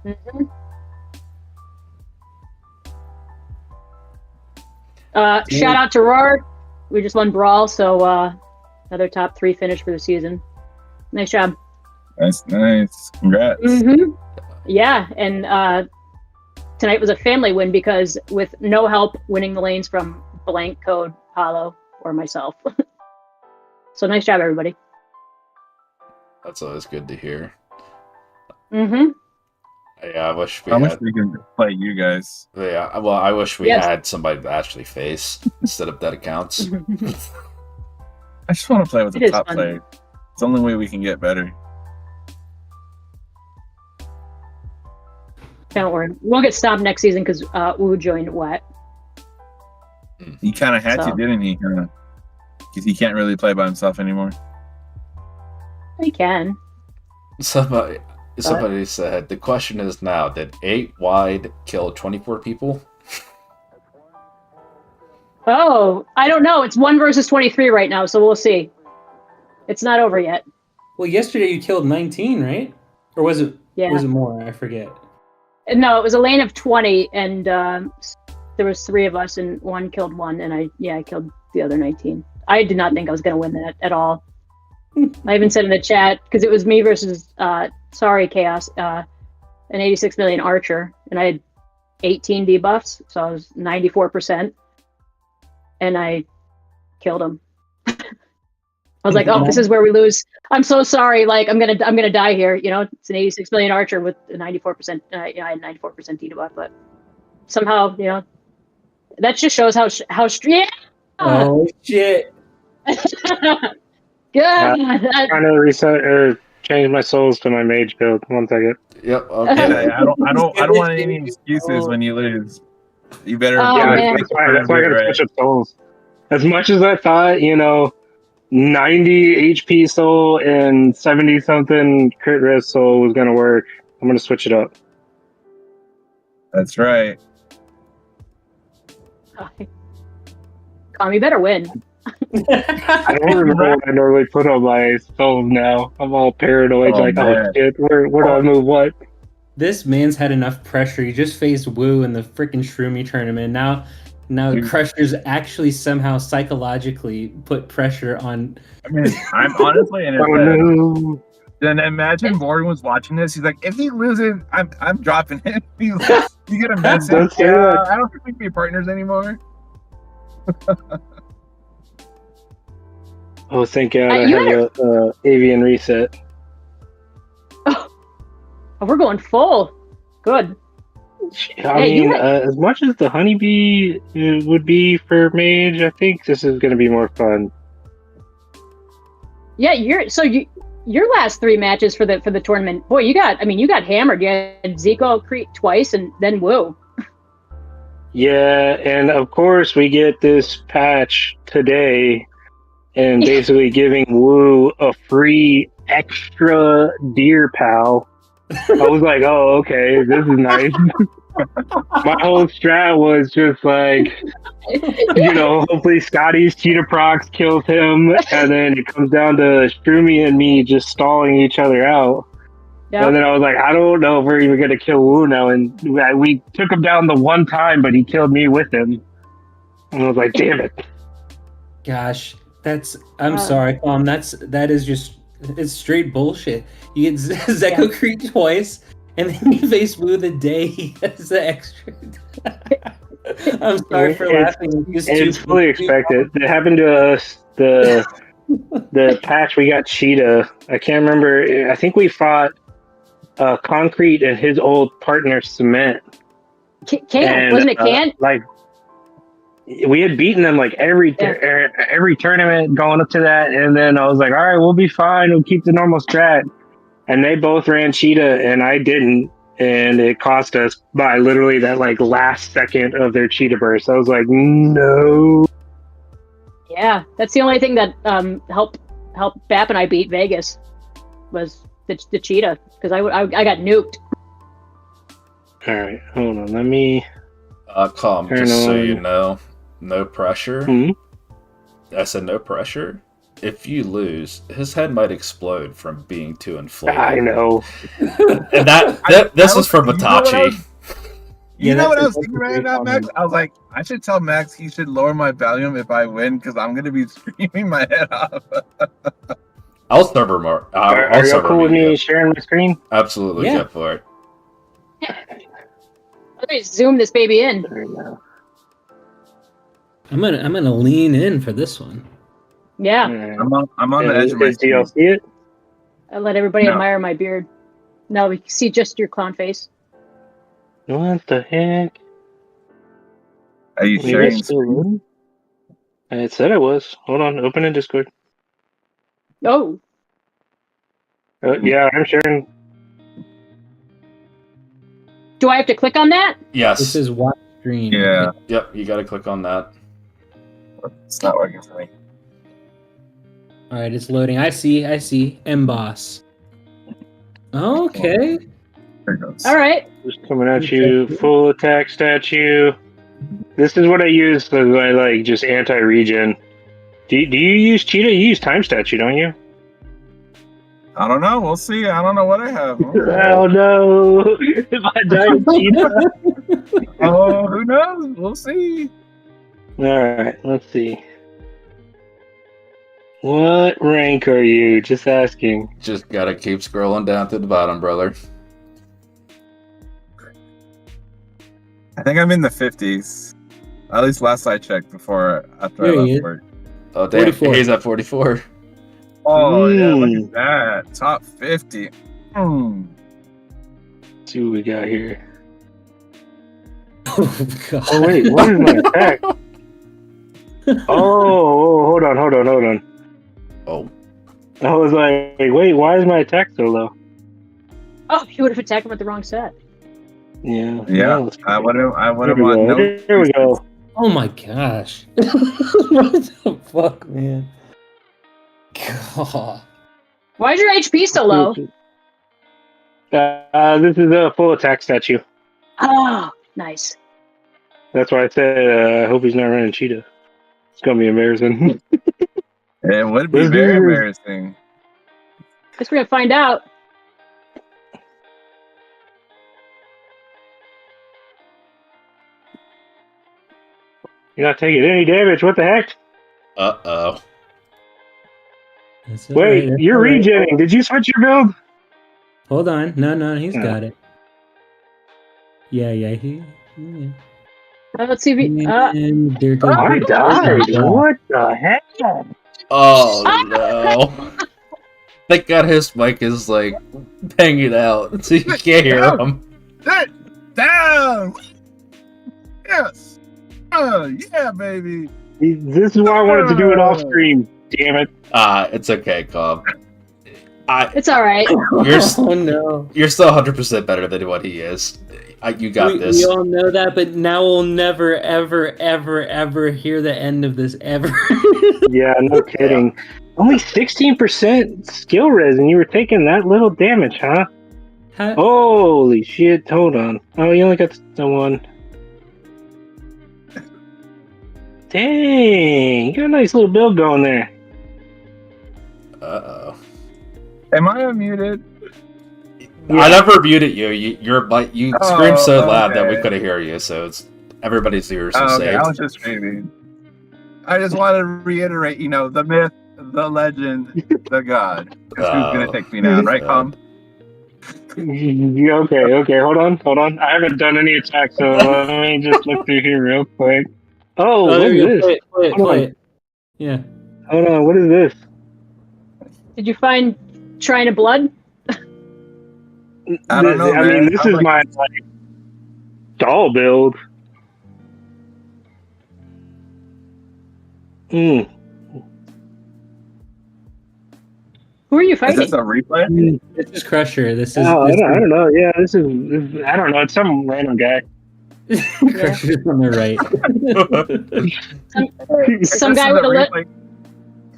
Mhm. Shout out to Roar. We just won Brawl, so another top 3 finish for the season. Nice job. Nice. Congrats. Mm-hmm. Yeah, and tonight was a family win because with no help winning the lanes from Blank Code, Hollow, or myself. So nice job, everybody. That's always good to hear. Mm-hmm. Yeah, I wish we I wish had. we could play you guys. Yeah, well, I wish we Yes. had somebody to actually face instead of dead accounts. I just want to play with It the is top fun. player. It's the only way we can get better. Don't worry. We'll get stopped next season because Wu joined Wet. He kind of had So. to, didn't he? Because he can't really play by himself anymore. We can. Somebody said the question is now: did 8 wide kill 24 people? Oh, I don't know. It's 1 versus 23 right now, so we'll see. It's not over yet. Well, yesterday you killed 19, right? Or was it? Yeah. Was it more? I forget. No, it was a lane of 20, and there was 3 of us, and 1 killed 1, and I killed the other 19. I did not think I was going to win that at all. I even said in the chat, because it was me versus, Chaos, an 86 million Archer, and I had 18 debuffs, so I was 94%, and I killed him. I was like, oh, this is where we lose. I'm so sorry. Like, I'm gonna die here. You know, it's an 86 million Archer with a 94%. I had 94% debuff, but somehow, that just shows yeah. Oh shit! Good. Trying to reset or change my souls to my mage build. 1 second. Yep. Okay. Yeah, I don't want any excuses when you lose. You better. Oh, Yeah, man. that's why I got to switch up souls. As much as I thought, 90 HP soul and 70 something crit risk soul was gonna work, I'm gonna switch it up. That's right. You better win. I don't remember what I normally put on my souls now. I'm all paranoid, Oh, like, man. oh shit, where do I move what? This man's had enough pressure. He just faced Wu in the freaking Shroomy tournament. Now Dude. Crusher's actually somehow psychologically put pressure on. I mean, I'm honestly in his Oh head. no. Then imagine Morgan was watching this. He's like, if he loses, I'm dropping him. You get a message. Don't say Yeah, that. I don't think we can be partners anymore. Oh, thank God I You have a avian reset. Oh, we're going full. Good. I mean, as much as the honeybee would be for mage, I think this is going to be more fun. Yeah, your last 3 matches for the tournament. Boy, you got hammered. You had Zico Creek twice and then Wu. Yeah, and of course we get this patch today and basically giving Wu a free extra deer pal. I was like, oh, okay, this is nice. My whole strat was just like, hopefully Scotty's cheetah procs kills him, and then it comes down to Stroomy and me just stalling each other out. Yep. And then I was like, I don't know if we're even going to kill Wu now. And we took him down the one time, but he killed me with him. And I was like, damn it. Gosh, I'm sorry, Tom. That is just, it's straight bullshit. You get Zeko Creek twice, and then you face Wu the day he has the extra. I'm sorry for laughing. It's fully expected. It happened to us. The patch we got Cheetah. I can't remember. I think we fought Concrete and his old partner Cement. Can wasn't it Can? We had beaten them like every tournament going up to that, and then I was like, all right, we'll be fine. We'll keep the normal strat. And they both ran Cheetah, and I didn't, and it cost us by literally that last second of their Cheetah burst. I was like, no. Yeah, that's the only thing that helped Bap and I beat Vegas was the Cheetah, because I got nuked. All right, hold on. Let me. Calm. Just so you know, no pressure. Hmm? I said no pressure. If you lose, his head might explode from being too inflated. I know. And this was from Itachi. You know what I was thinking right now, Max? I was like, I should tell Max he should lower my volume if I win, because I'm going to be screaming my head off. I'll server more. Are you cool with me sharing my screen? Absolutely, Yeah. go for it. Let me zoom this baby in. There we go. I'm gonna lean in for this one. Yeah, I'm on the edge of my Do y'all see it? I let everybody No. admire my beard. No, we can see just your clown face. What the heck? Are you You guys sharing still screen? loading? I said I was. Hold on, open in Discord. Oh, Yeah, I'm sharing. do I have to click on that? Yes. This is watch stream. Yeah, Yep, you gotta click on that. it's not working for me. All right, it's loading. I see. Emboss. Okay. There it goes. All right. Just coming at you, full attack statue. This is what I use for my just anti-regen. Do you use Cheetah? You use time statue, don't you? I don't know. We'll see. I don't know what I have. Oh no! My giant Cheetah. Oh, who knows? We'll see. All right, let's see. What rank are you? Just asking. Just gotta keep scrolling down to the bottom, brother. I think I'm in the 50s. At least last I checked after I There he left is. work. Oh, damn. 44. He's at 44. Oh, yeah, look at that. Top 50. Let's see what we got here. Oh god. Oh wait, what is my attack? Oh, hold on. Oh, I was like, wait, why is my attack so low? Oh, you would have attacked him with the wrong set. Yeah. Yeah, well, I would there have we want go. no. There we go. Oh my gosh. What the fuck, man? God. Why is your HP so low? This is a full attack statue. Oh, nice. That's why I said I hope he's not running cheetah. It's gonna be embarrassing. It would be Let's do very this. embarrassing. Guess we're gonna find out. You're not taking any damage. What the heck? uh-oh. That's all Wait, right, that's you're all right. regenning. Did you switch your build? Hold on. No, he's Yeah. got it. Yeah. Let's see if he. And there goes I my- died. Yeah. What the heck? Oh no. Thank God his mic is like banging out, so you can't hear him. Sit down. Yes. Yeah, baby. This is why I wanted to do it off stream. Damn it. It's okay, Cobb. It's all right. You're Oh no. you're still 100% better than what he is. You got this. We all know that, but now we'll never, ever hear the end of this ever. Yeah, no kidding. Only 16% skill res, and you were taking that little damage, huh? How- Holy shit, hold on. Oh, you only got the one. Dang, you got a nice little build going there. Uh-oh. Am I unmuted? I never muted you. Your mic, you Oh, screamed so loud that we okay. couldn't hear you. So it's everybody's ears are Oh, okay, saved. I was just dreaming. I just want to reiterate, the myth, the legend, the god. That's who's gonna take me down, right, Com? Yeah, okay, hold on. I haven't done any attacks, so let me just look through here real quick. Oh, what there is you go. this? Play it. Hold on. Yeah. Hold on, what is this? Did you find Shrine of Blood? I don't know, I mean, man. this I'm is like- my doll build. Hmm. Who are you Is fighting? this a replay? This is Crusher. This is Oh, I don't know. Yeah, this is I don't know. It's some random guy. Crusher's on the right. Some This guy is with a lip. replay.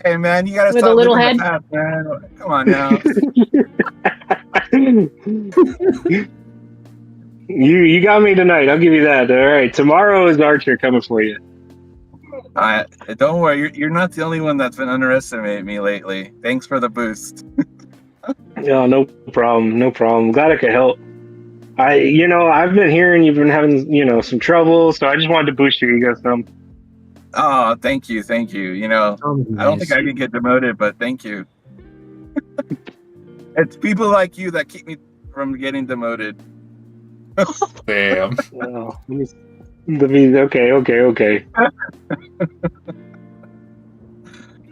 Hey, man, you gotta With a stop little living the head? past, man. Come on now. You got me tonight. I'll give you that. All right. Tomorrow is Archer coming for you. Don't worry, you're not the only one that's been underestimating me lately. Thanks for the boost. Yeah, no problem. Glad I could help. I've been hearing you've been having, some trouble, so I just wanted to boost your ego some. Oh, thank you. I don't think I can get demoted, but thank you. It's people like you that keep me from getting demoted. Damn. Oh, let me okay.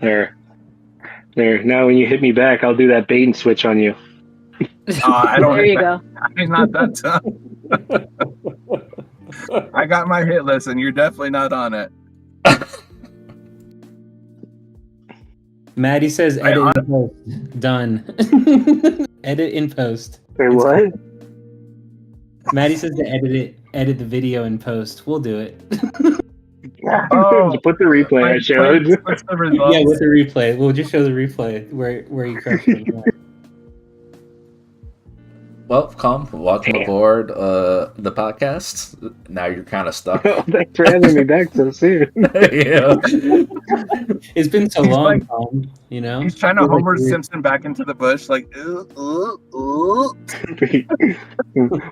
There. Now when you hit me back, I'll do that bait and switch on you. I don't. There you go. I'm not that tough. I got my hit list, and you're definitely not on it. Maddie says Right edit in post. Done. Edit in post. Wait, what? Maddie says to edit the video in post. We'll do it. Oh. Put the replay I showed. What's the result? Yeah, with the replay. We'll just show the replay where you crushed him. Well, Com, welcome Damn. aboard the podcast. Now you're kind of stuck. Oh, thanks for having me back so soon. Yeah. It's been so He's long, like- Tom. You know. He's trying to Feels like Homer we're- Simpson back into the bush, like, ooh, ooh, ooh.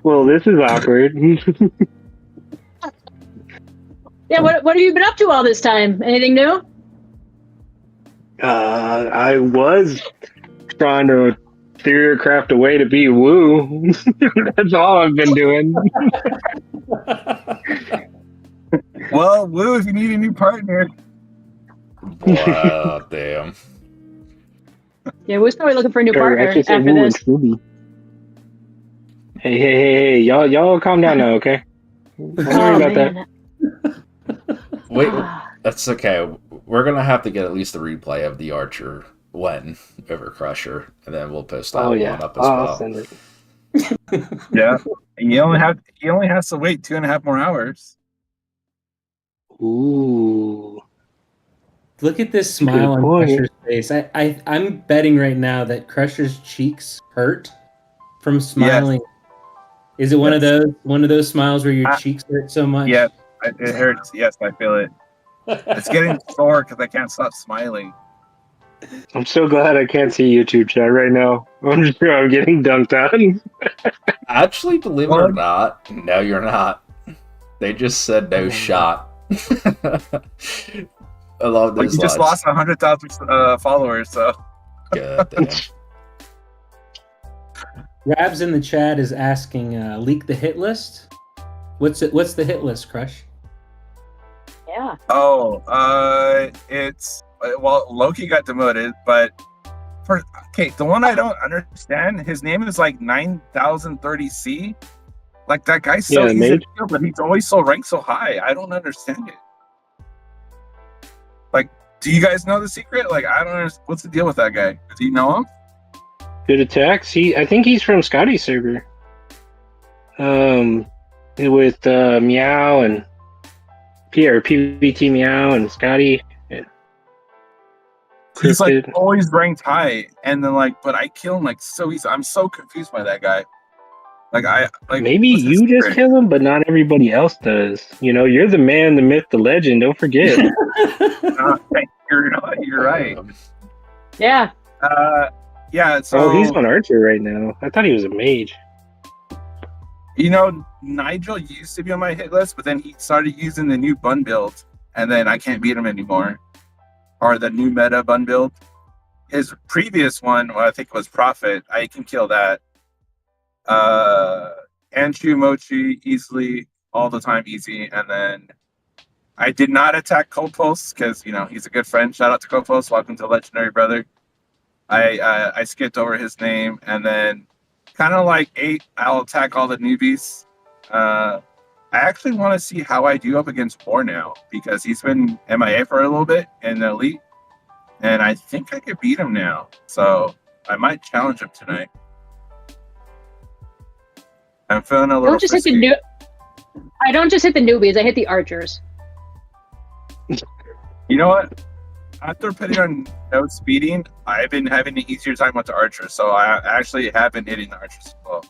Well, this is awkward. Yeah, what have you been up to all this time? Anything new? I was trying to theorycraft a way to be Woo. That's all I've been doing. Well, Woo, if you need a new partner. Wow, damn. Yeah, we're probably looking for a new partner I should say after Woo and this. Scooby. Hey, y'all calm down now, okay? Don't worry about that. Wait, that's okay. We're gonna have to get at least a replay of the Archer win over Crusher, and then we'll post that Oh one yeah, up as I'll well. send it. Yeah. And he only has to wait 2.5 more hours. Ooh. Look at this smile on point. Crusher's face. I'm betting right now that Crusher's cheeks hurt from smiling. Is it one of those smiles where your cheeks hurt so much? Yeah, it hurts. Yes, I feel it. It's getting sore because I can't stop smiling. I'm so glad I can't see YouTube chat right now. I'm sure I'm getting dunked on. Actually, believe it or not, no, you're not. They just said no shot. Along those You just lines. lost 100,000 followers, so. Good, damn. Rabs in the chat is asking, leak the hit list. What's the hit list, Crush? Yeah. Oh, it's Loki got demoted, but the one I don't understand, his name is like 9030C. Like that guy's so easy to kill, but he's always ranked so high. I don't understand it. Like, do you guys know the secret? Like, I don't understand. What's the deal with that guy? Do you know him? Good attacks. I think he's from Scotty's server. With Meow and PVT Meow and Scotty. Yeah. He's like always ranked high, and then but I kill him like so easy. I'm so confused by that guy. Maybe you just kill him, but not everybody else does. You know, you're the man, the myth, the legend. Don't forget. You're right. Yeah. Yeah. So he's on Archer right now. I thought he was a mage. You know, Nigel used to be on my hit list, but then he started using the new bun build, and then I can't beat him anymore. Or the new meta bun build. His previous one, I think was Prophet. I can kill that. Anshu Mochi easily, all the time easy, and then I did not attack Kopos because he's a good friend. Shout out to Kopos, welcome to Legendary Brother. I skipped over his name, and then kind of like 8, I'll attack all the newbies. I actually want to see how I do up against War now because he's been MIA for a little bit in the Elite, and I think I could beat him now. So I might challenge him tonight. I'm feeling a little. I don't just hit the newbies. I hit the archers. You know what? After putting on no speeding, I've been having an easier time with the archers. So I actually have been hitting the archers as well.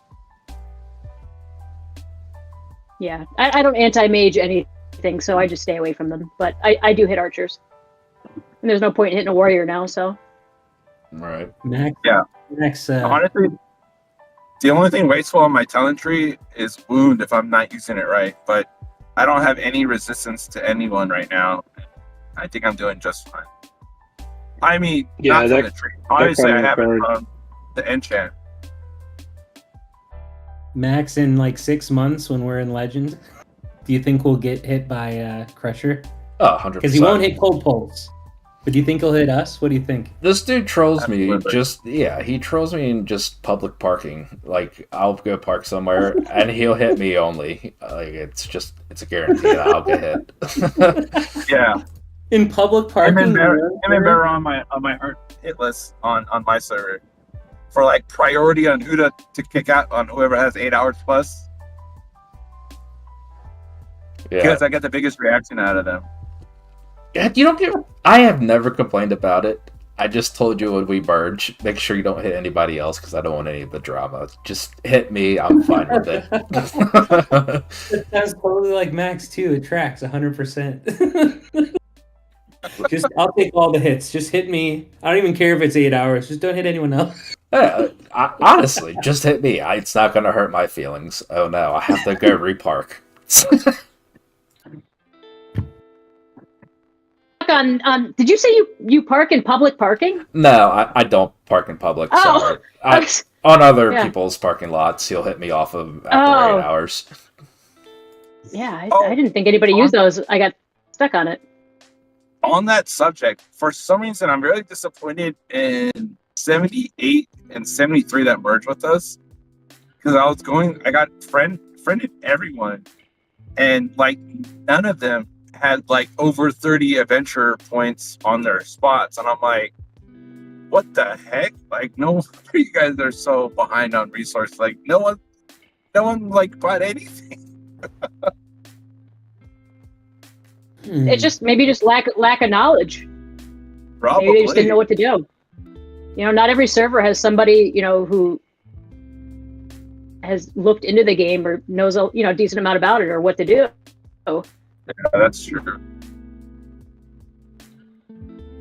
Yeah, I don't anti-mage anything, so I just stay away from them. But I do hit archers. And there's no point in hitting a warrior now, so. Right. Max, honestly, the only thing wasteful on my talent tree is wound if I'm not using it right. But I don't have any resistance to anyone right now. I think I'm doing just fine. I mean, not from the tree. Obviously, I have it from the enchant. Max, in like 6 months when we're in Legend, do you think we'll get hit by Crusher? Oh, 100%. Because he won't hit Cold Pulse. But do you think he'll hit us? What do you think? This dude trolls me he trolls me in just public parking. Like, I'll go park somewhere and he'll hit me only. Like, it's a guarantee that I'll get hit. Yeah. In public parking? I'm in better on my hit list on my server. For like priority on who to kick out on whoever has 8 hours plus. Yeah. Because I get the biggest reaction out of them. I have never complained about it. I just told you when we merge, make sure you don't hit anybody else because I don't want any of the drama. Just hit me. I'm fine with it. That sounds totally like Max too. It tracks 100%. I'll take all the hits. Just hit me. I don't even care if it's 8 hours. Just don't hit anyone else. Honestly, just hit me. It's not going to hurt my feelings. Oh no, I have to go repark. Did you say you park in public parking? No, I don't park in public. Oh, sorry. On other people's parking lots, he'll hit me off of after 8 hours. Yeah, I didn't think anybody used those. I got stuck on it. On that subject, for some reason, I'm really disappointed in 78 and 73 that merged with us. Because I got friended everyone. and like none of them had like over 30 adventure points on their spots, and I'm like, what the heck? Like, no wonder you guys are so behind on resources. Like, no one like bought anything. It's just maybe just lack of knowledge. Probably. Maybe they just didn't know what to do. Not every server has somebody who has looked into the game or knows a decent amount about it or what to do. Yeah, that's true.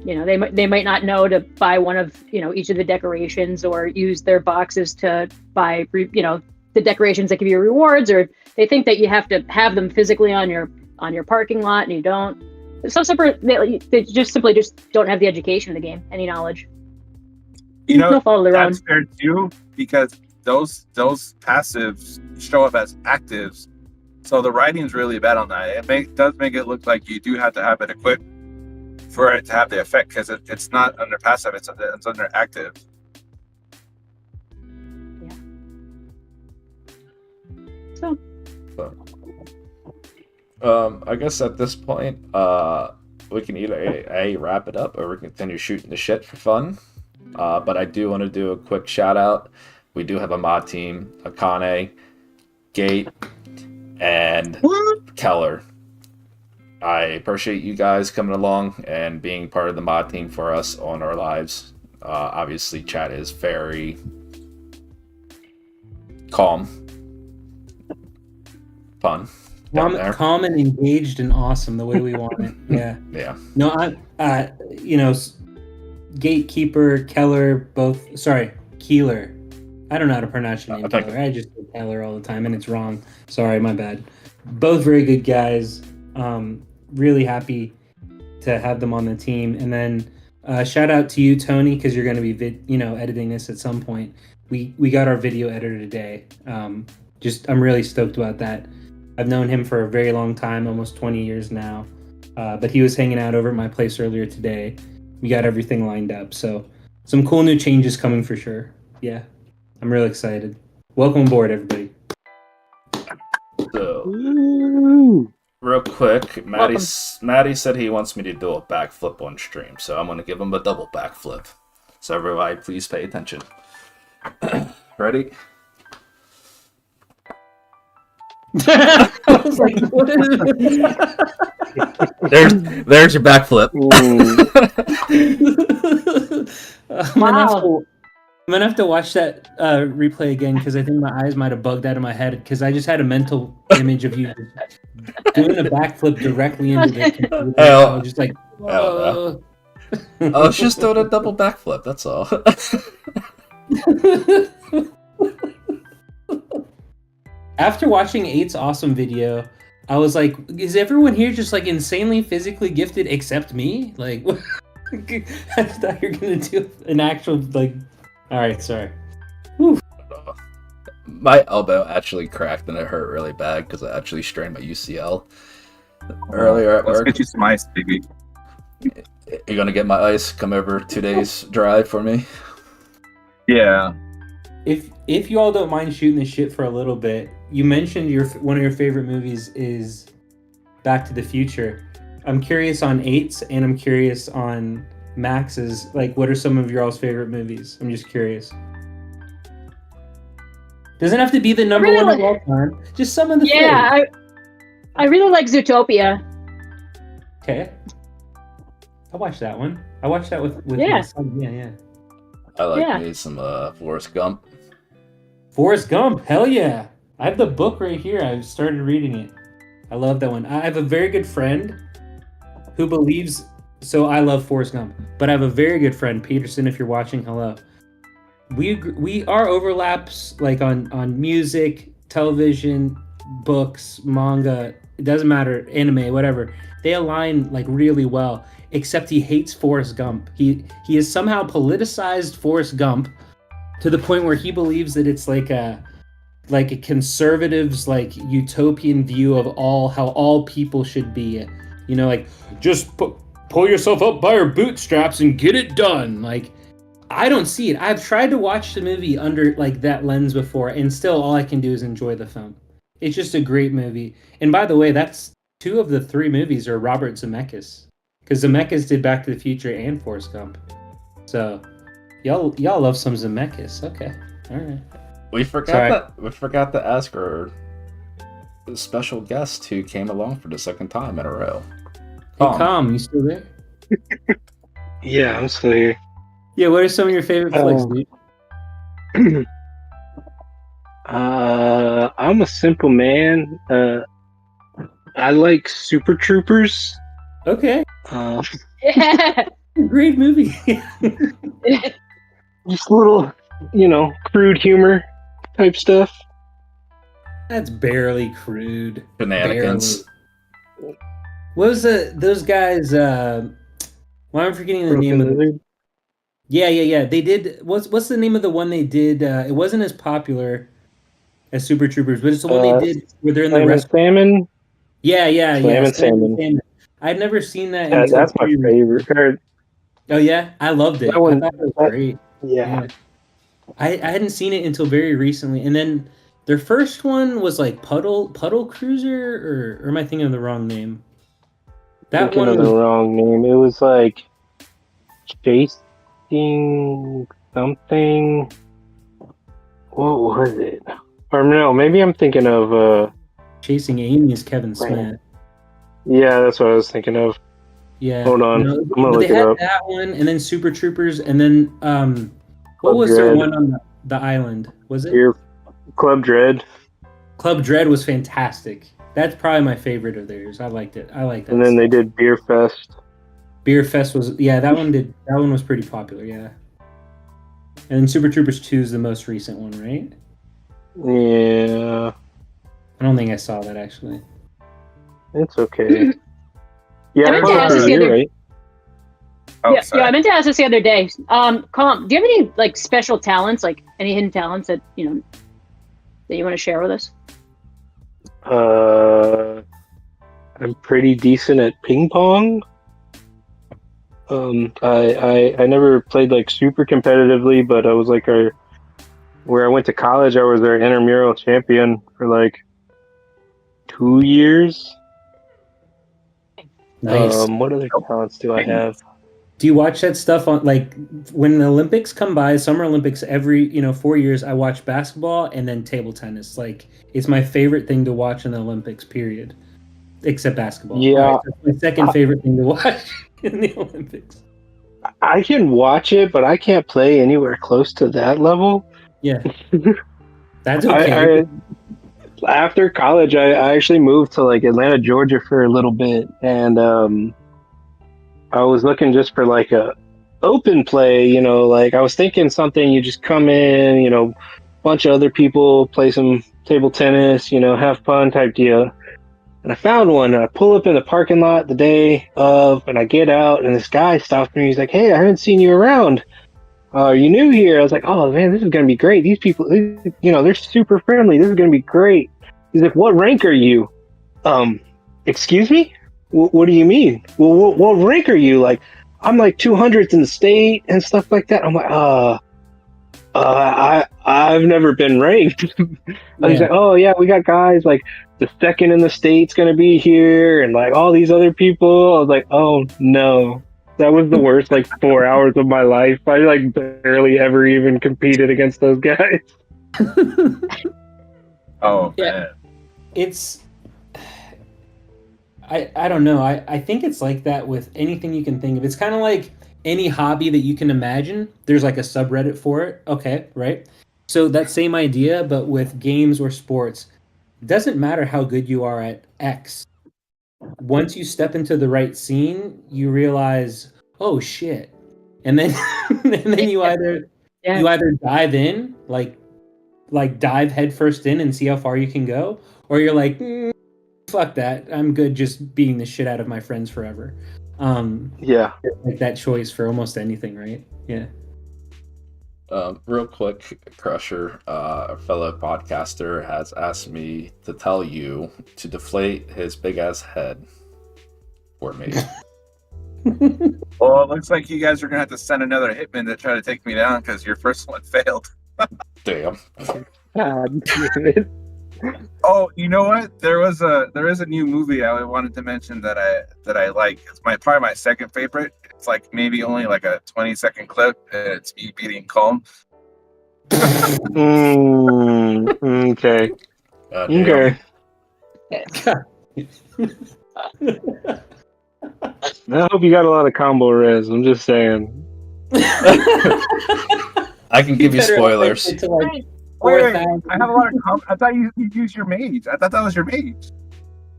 They might not know to buy one of each of the decorations or use their boxes to buy the decorations that give you rewards, or they think that you have to have them physically on your parking lot and you don't. They just simply don't have the education of the game, any knowledge. They'll follow their own. That's fair too, because those passives show up as actives, so the writing's really bad on that. It does make it look like you do have to have it equipped for it to have the effect, because it's not under passive, it's under active. Yeah. So. I guess at this point, we can either A, wrap it up, or we can continue shooting the shit for fun. But I do want to do a quick shout out. We do have a mod team, Akane, Gate, and Keller. I appreciate you guys coming along and being part of the mod team for us on our lives. Obviously, chat is very calm, fun. Calm and engaged and awesome the way we want it. Yeah. Yeah. No, Gatekeeper, Keller, Keeler. I don't know how to pronounce your name, Keller. I just say Keller all the time, and it's wrong. Sorry, my bad. Both very good guys. Really happy to have them on the team. And then shout out to you, Tony, because you're going to be editing this at some point. We got our video editor today. I'm really stoked about that. I've known him for a very long time, almost 20 years now. But he was hanging out over at my place earlier today. We got everything lined up. So some cool new changes coming for sure. Yeah, I'm really excited. Welcome aboard, everybody. So, real quick, Maddie said he wants me to do a backflip on stream. So I'm going to give him a double backflip. So everybody, please pay attention. Ready? I was like, what is it? There's your backflip. Wow. I'm gonna have to watch that replay again because I think my eyes might have bugged out of my head because I just had a mental image of you doing a backflip directly into the computer. I was just like, whoa. I was just doing a double backflip. That's all. After watching 8's awesome video, I was like, is everyone here just like insanely physically gifted except me? Like, I thought you were going to do an actual, like, alright, sorry. Whew. My elbow actually cracked and it hurt really bad because I actually strained my UCL earlier at work. Let's get you some ice, baby. You're going to get my ice? Come over 2 days drive for me? Yeah. If you all don't mind shooting the shit for a little bit, you mentioned one of your favorite movies is Back to the Future. I'm curious on 8's and I'm curious on Max's. Like, what are some of your all's favorite movies? I'm just curious. Doesn't have to be the number one of all time. Just some of the favorites. I really like Zootopia. Okay. I watched that one. I watched that with Yeah. my son. Yeah. I like me some Forrest Gump. Forrest Gump, hell yeah. I have the book right here. I've started reading it. I love that one. I have a very good friend who believes, so I love Forrest Gump, but I have a very good friend, Peterson, if you're watching, hello. Our overlaps like on music, television, books, manga, it doesn't matter, anime, whatever. They align like really well, except he hates Forrest Gump. He has somehow politicized Forrest Gump to the point where he believes that it's like a conservative's like utopian view of how all people should be. You know, like just pull yourself up by your bootstraps and get it done. Like, I don't see it. I've tried to watch the movie under like that lens before, and still all I can do is enjoy the film. It's just a great movie. And by the way, that's 2 of the 3 movies are Robert Zemeckis, because Zemeckis did Back to the Future and Forrest Gump. So y'all love some Zemeckis. Okay, all right. We forgot Sorry. to ask our special guest who came along for the second time in a row. Hey, Calm, you still there? Yeah, I'm still here. Yeah. What are some of your favorite flicks, dude? I'm a simple man. I like Super Troopers. Okay, Yeah. great movie. Just a little, crude humor type stuff. That's barely crude. Shenanigans. Barely. What was those guys? Why am I forgetting the name of it? Lizard. Yeah. They did. What's the name of the one they did? It wasn't as popular as Super Troopers, but it's the one they did where they're in the Slam and restaurant. Salmon. Yeah. Slam and Slam and Salmon. I'd never seen that Yeah, until that's my favorite. Oh yeah, I loved it. That one- I thought it was that- great. Yeah. I hadn't seen it until very recently, and then their first one was like Puddle Cruiser, or am I thinking of the wrong name? That Thinking one of was the wrong name. It was like Chasing something. What was it? Or no, maybe I'm thinking of Chasing Amy is Kevin Smith. yeah, that's what I was thinking of. Yeah. Hold on. No, I'm gonna but look they it had up. that one, and then Super Troopers, and then what Club was their Dread. one on the island? Was it Here, Club Dread. Club Dread? Was fantastic. That's probably my favorite of theirs. I liked it. I like that. And then they did Beer Fest. Beer Fest was that one was pretty popular, yeah. And then Super Troopers 2 is the most recent one, right? Yeah, I don't think I saw that actually. it's okay. Yeah, I meant to ask this the you're other- right. Oh, yeah, sorry. I meant to ask this the other day. Colin, do you have any like special talents, like any hidden talents that that you want to share with us? I'm pretty decent at ping pong. I never played like super competitively, but I was like where I went to college, I was our intramural champion for like 2 years. Nice. What other talents do I have? Do you watch that stuff on like when the Olympics come by, Summer Olympics every 4 years? I watch basketball and then table tennis. Like it's my favorite thing to watch in the Olympics. Period. Except basketball. Yeah. All right, that's my second favorite thing to watch in the Olympics. I can watch it, but I can't play anywhere close to that level. Yeah, that's okay. After college, I actually moved to like Atlanta, Georgia for a little bit, and I was looking just for like a open play, like I was thinking something you just come in, bunch of other people play some table tennis, have fun type deal. And I found one, and I pull up in the parking lot the day of, and I get out, and this guy stops me. He's like, "Hey, I haven't seen you around. Are you new here?" I was like, "Oh man, this is gonna be great. These people, they're super friendly. This is gonna be great." He's like, "What rank are you?" Excuse me? What do you mean? Well, what rank are you? Like, I'm like 200th in the state and stuff like that. I'm like, I've never been ranked. He's like, "Oh yeah, we got guys like the second in the state's gonna be here, and like all these other people." I was like, "Oh no." That was the worst like 4 hours of my life. I like barely ever even competed against those guys. Oh Yeah. man. It's I don't know. I think it's like that with anything you can think of. It's kind of like any hobby that you can imagine. There's like a subreddit for it. Okay, right? So that same idea, but with games or sports. It doesn't matter how good you are at X. Once you step into the right scene, you realize, oh shit. And then you either dive in, like dive headfirst in and see how far you can go, or you're like, fuck that. I'm good just beating the shit out of my friends forever. Yeah. Like that choice for almost anything, right? Yeah. Real quick, Crusher, a fellow podcaster, has asked me to tell you to deflate his big ass head for me. Well, it looks like you guys are gonna have to send another hitman to try to take me down because your first one failed. Damn. God damn it. Oh, you know what? There is a new movie I wanted to mention that I like. It's probably my second favorite. It's like maybe only like a 20-second clip, and it's me beating calm. Okay. Damn. Okay. I hope you got a lot of combo res. I'm just saying. I can give you spoilers. To like Wait, 4,000. I have a lot of I thought you used your mage. I thought that was your mage.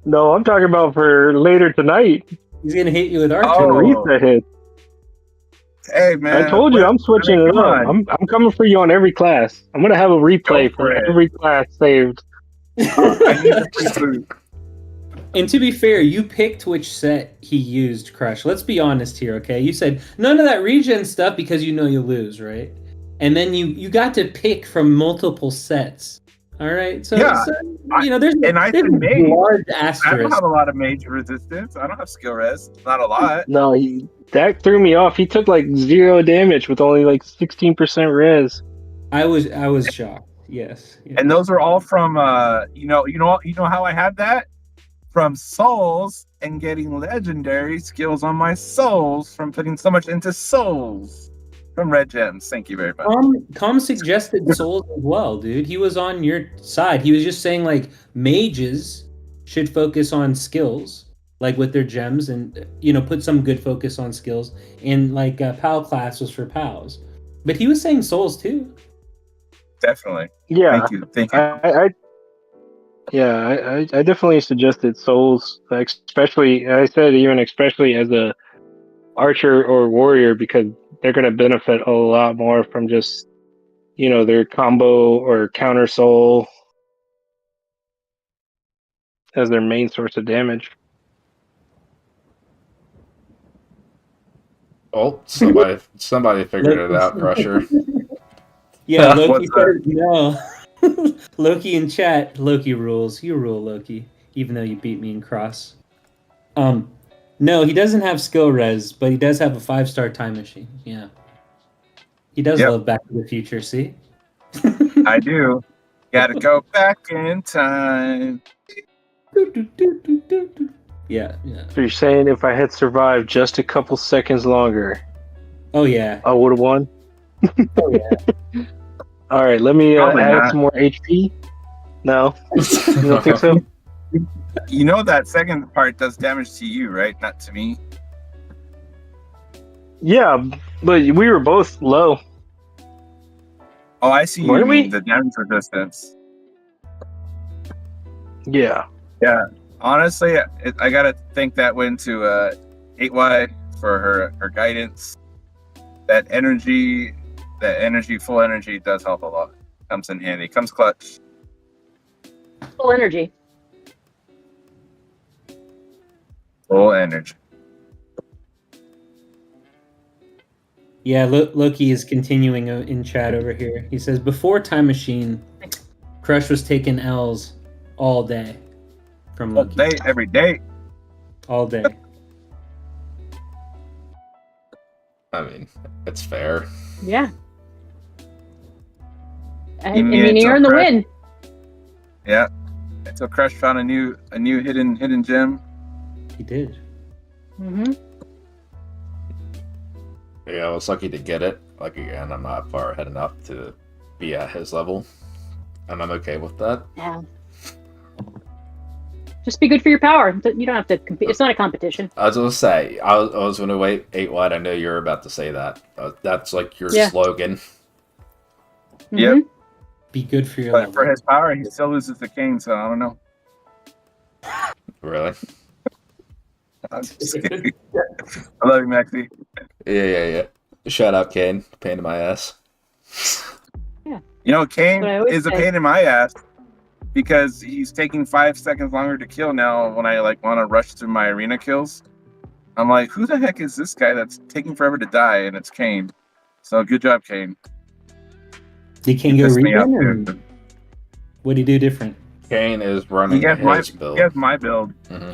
No, I'm talking about for later tonight He's gonna hit you with archer. when Oh. Rita hits. Hey man, I told you I'm switching it come up. on. I'm coming for you on every class. I'm gonna have a replay Go for from it. every class saved. I need the free food. And to be fair, you picked which set he used, Crush. Let's be honest here, okay? You said none of that regen stuff because you know you lose, right? And then you got to pick from multiple sets. All right, so, Yeah, there's I there's said a mage. large I don't asterisk. have a lot of mage resistance. I don't have skill res. Not a lot. No, that threw me off. He took like 0 damage with only like 16% res. I was shocked. Yes. And those are all from you know how I had that? From souls and getting legendary skills on my souls from putting so much into souls from red gems. Thank you very much. Com suggested souls as well, dude. He was on your side. He was just saying like mages should focus on skills, like with their gems, and put some good focus on skills. And like PAL class was for PALs, but he was saying souls too. Definitely. Yeah. Thank you. I definitely suggested souls, especially as a archer or warrior, because they're going to benefit a lot more from just their combo or counter soul as their main source of damage. Oh, somebody figured it out, Crusher. Yeah, Loki What's said no. Loki in chat. Loki rules. You rule, Loki. Even though you beat me in cross. No, he doesn't have skill res, but he does have a 5-star time machine. Yeah, he does love Back to the Future. See, I do. Gotta go back in time. Yeah. So you're saying if I had survived just a couple seconds longer, Oh yeah. I would have won? Oh yeah. All right, let me Probably add not. some more HP. No, you don't think so? You know that second part does damage to you, right? Not to me. Yeah, but we were both low. Oh, I see. Weren't You mean we? the damage resistance. Yeah. Yeah. Honestly, I gotta think that went to 8Y for her guidance. That full energy does help a lot. Comes in handy. Comes clutch. Full energy. Full energy. Yeah, Loki is continuing in chat over here. He says, before Time Machine, Crush was taking L's all day from All Loki. day, every day. All day. I mean, it's fair. Yeah. I You mean, mean you're in the win. Yeah. Until Crush found a new hidden gem. He did. Mm-hmm. Yeah, I was lucky to get it. Like, again, I'm not far ahead enough to be at his level. And I'm okay with that. Yeah. Just be good for your power. You don't have to compete. It's not a competition. I was going to say, I was going to wait 8 wide. I know you're about to say that. That's like your slogan. Mm-hmm. Yep. Be good for your But level. for his power, he still loses the king, so I don't know. Really? I'm just kidding. I love you, Maxie. Yeah. Shout out, Kane. Pain in my ass. Yeah. You know, Kane That's what I always is a say. pain in my ass because he's taking 5 seconds longer to kill now when I want to rush through my arena kills. I'm like, who the heck is this guy that's taking forever to die? And it's Kane. So good job, Kane. Did King You go pissed me off, regen? too. What did he do different? Kane is running He has his build. my build. Mhm.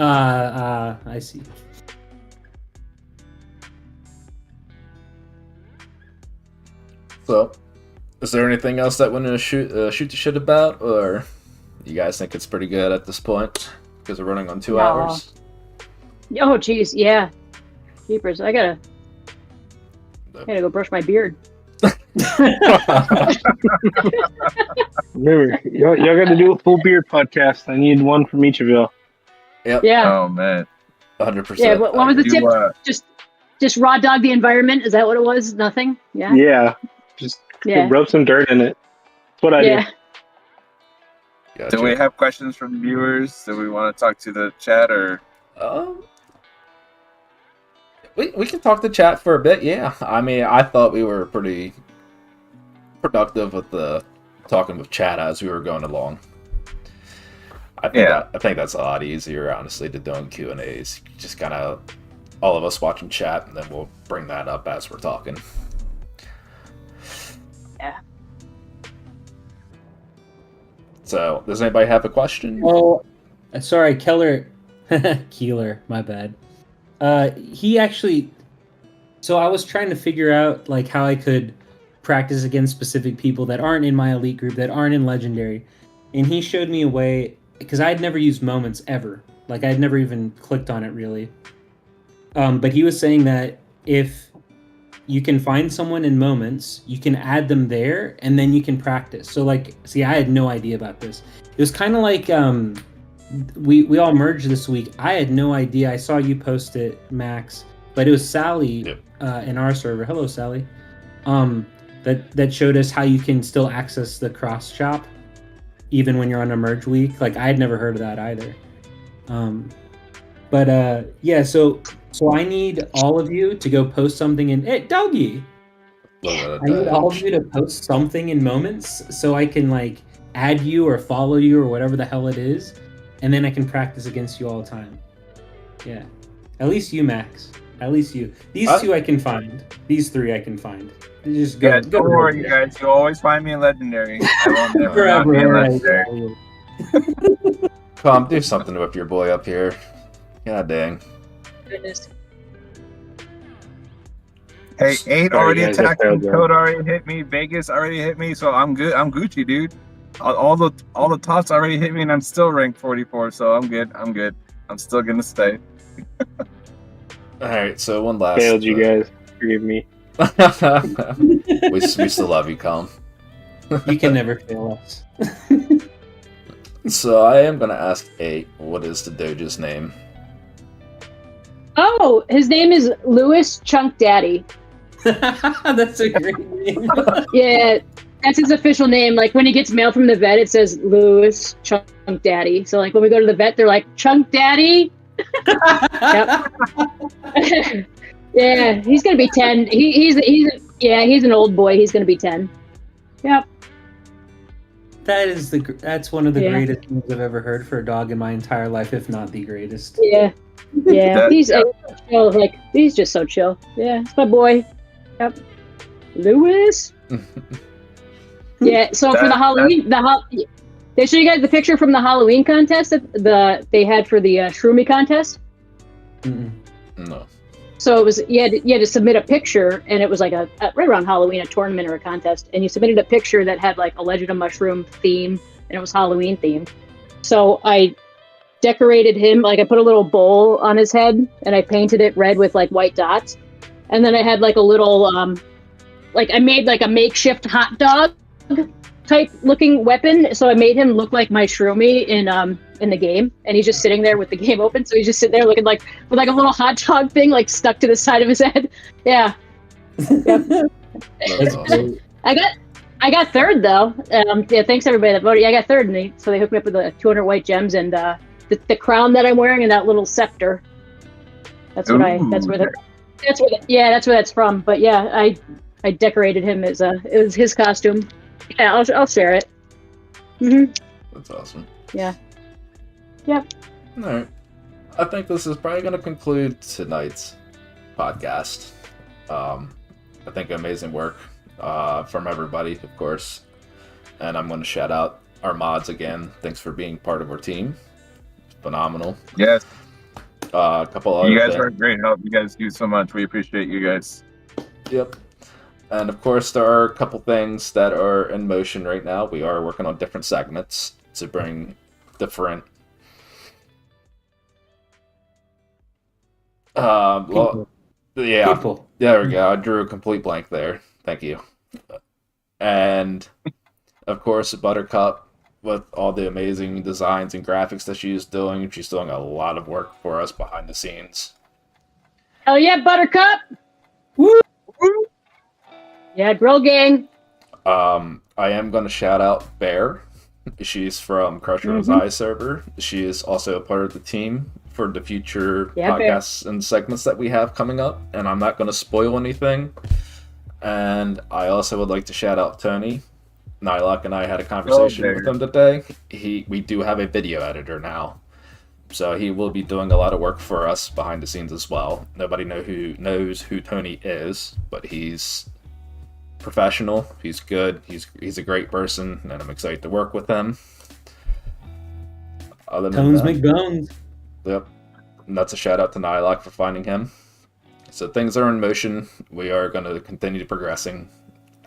I see. So, is there anything else that we want to shoot the shit about, or You guys think it's pretty good at this point because we're running on 2 No. hours? Oh, geez, yeah. Jeepers, I gotta go brush my beard. Remember, y'all got to do a full beer podcast. I need one from each of y'all. Yep. Yeah. Oh man. 100%. Yeah. What was the tip? You, Just raw dog the environment. Is that what it was? Nothing. Yeah. Yeah, just Yeah. rub some dirt in it. That's what I do. Yeah. Gotcha. do we have questions from viewers? Do we want to talk to the chat or? We can talk to chat for a bit, yeah. I mean, I thought we were pretty productive with the talking with chat as we were going along. I think that's a lot easier, honestly, to doing Q&As. Just kind of all of us watching chat, and then we'll bring that up as we're talking. Yeah. So, does anybody have a question? Oh, sorry, Keeler, my bad. He actually. So I was trying to figure out like how I could practice against specific people that aren't in my elite group, that aren't in legendary, and he showed me a way because I had never used moments ever. Like I had never even clicked on it really. But he was saying that if you can find someone in moments, you can add them there, and then you can practice. So like, see, I had no idea about this. It was kind of like we all merged this week. I had no idea. I saw you post it, Max, but it was Sally in our server. Hello, Sally. That showed us how you can still access the cross shop even when you're on a merge week. Like I had never heard of that either. Yeah. So I need all of you to go post something in. Hey, doggy. I need all of you to post something in moments so I can like add you or follow you or whatever the hell it is, and then I can practice against you all the time. Yeah, at least you, Max. At least you. These two I can find. These three I can find. Just go. Yeah, don't worry, you guys. You'll always find me in legendary. I will never not Forever. be in Right. legendary. Come, do something with your boy up here. God dang. Goodness. Hey, 8 Sorry, already guys, I attacked me. failed you. Code already hit me. Vegas already hit me. So I'm good. I'm Gucci, dude. All the tops already hit me, and I'm still ranked 44. So I'm good. I'm good. I'm still gonna stay. All right, so one last. Failed you guys. Forgive me. we still love you, Colin. You can never fail us. So I am gonna ask 8. What is the Doge's name? Oh, his name is Louis Chunk Daddy. That's a great name. Yeah, that's his official name. Like when he gets mail from the vet, it says Louis Chunk Daddy. So like when we go to the vet, they're like Chunk Daddy. Yep. Yeah, he's gonna be 10. He's an old boy. He's gonna be 10. Yep. That's one of the Yeah. greatest things I've ever heard for a dog in my entire life, if not the greatest. Yeah. Yeah. That- He's chill. Like he's just so chill. Yeah, it's my boy. Yep. Louis. Yeah. So for the Halloween, they show you guys the picture from the Halloween contest that they had for the Shroomy contest. Mm-mm. No. So it was you had to submit a picture, and it was like a right around Halloween, a tournament or a contest, and you submitted a picture that had like a Legend of Mushroom theme, and it was Halloween themed. So I decorated him, like I put a little bowl on his head, and I painted it red with like white dots, and then I had like a little like I made like a makeshift hot dog type looking weapon. So I made him look like my Shroomy in the game, and he's just sitting there with the game open. So he's just sitting there looking like with like a little hot dog thing like stuck to the side of his head. Yeah. Yep. That's awesome. I got third though. Yeah, thanks everybody that voted. Yeah, I got third, and so they hooked me up with the 200 white gems and the crown that I'm wearing and that little scepter. That's what that's where that's from. But yeah, I decorated him as it was his costume. Yeah, I'll share it. Mhm. That's awesome. Yeah. Yep. All right. I think this is probably going to conclude tonight's podcast. I think amazing work from everybody, of course. And I'm going to shout out our mods again. Thanks for being part of our team. Phenomenal. Yes. A couple other You guys things. are a great help. You guys do so much. We appreciate you guys. Yep. And of course, there are a couple things that are in motion right now. We are working on different segments. to bring different. Well, yeah, People. there we go. I drew a complete blank there. Thank you. And of course, Buttercup with all the amazing designs and graphics that she's doing. She's doing a lot of work for us behind the scenes. Hell yeah, Buttercup! Woo! Yeah, Grill Gang. I am going to shout out Bear. She's from Crusher's Eye server. She is also a part of the team for the future podcasts and segments that we have coming up. And I'm not going to spoil anything. And I also would like to shout out Tony. Nylock and I had a conversation with him today. We do have a video editor now. So he will be doing a lot of work for us behind the scenes as well. Nobody knows who Tony is, but he's professional. He's good. He's a great person, and I'm excited to work with him. Other than Tones that, make bones. yep. And that's a shout out to Nylock for finding him. So things are in motion. We are going to continue progressing.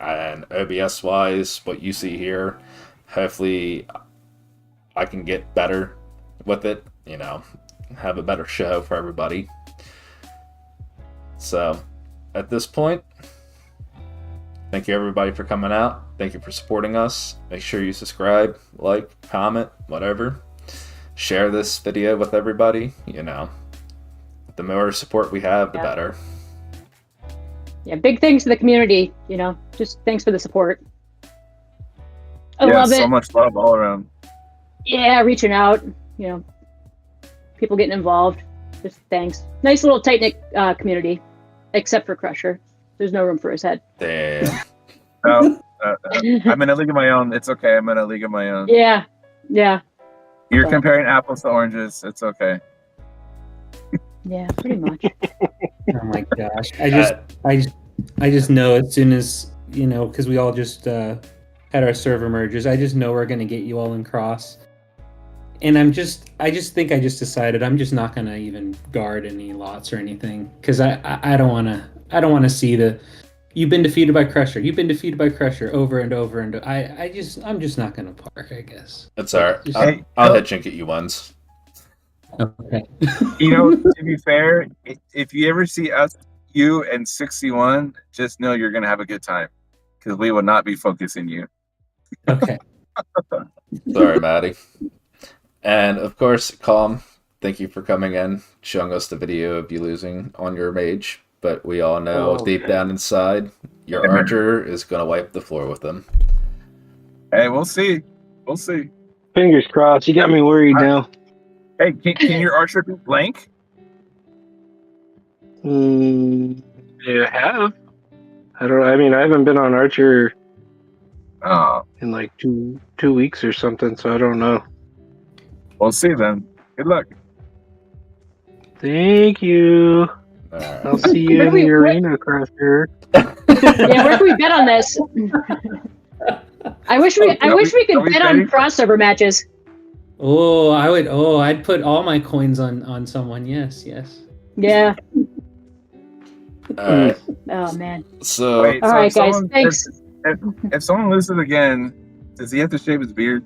And OBS wise, what you see here, hopefully I can get better with it, have a better show for everybody. So at this point, thank you everybody for coming out. Thank you for supporting us. Make sure you subscribe, like, comment, whatever. Share this video with everybody. The more support we have, the better. Yeah, big thanks to the community. Just thanks for the support. I love it. So much love all around. Yeah, reaching out. People getting involved. Just thanks. Nice little tight knit community, except for Crusher. There's no room for his head. Damn. No, I'm in a league of my own. It's okay. I'm in a league of my own. Yeah. You're comparing apples to oranges. It's okay. Yeah, pretty much. Oh my gosh! I just know as soon as because we all just had our server mergers. I just know we're gonna get you all in cross, and I just decided I'm just not gonna even guard any lots or anything because I don't wanna see the you've been defeated by Crusher. You've been defeated by Crusher over and over and I'm just not gonna park. I guess That's alright. I'll head chink at you once. Okay. To be fair, if you ever see you and 61, just know you're gonna have a good time because we will not be focusing you. Okay. Sorry, Maddie. And of course, Calm, thank you for coming in, showing us the video of you losing on your mage. But we all know deep down inside, your archer is gonna wipe the floor with them. Hey, we'll see. We'll see. Fingers crossed. You got me worried now. Hey, can your archer be blank? Yeah, have. I haven't been on Archer in like two weeks or something, so I don't know. We'll see then. Good luck. Thank you. Right. I'll see you in the arena, Crusher. Yeah, where can we bet on this? I wish we could bet on crossover matches. Oh, I'd put all my coins on someone. Yes. Yeah. All right. Oh man. So, Wait, all right, guys. Thanks. If someone loses again, does he have to shave his beard?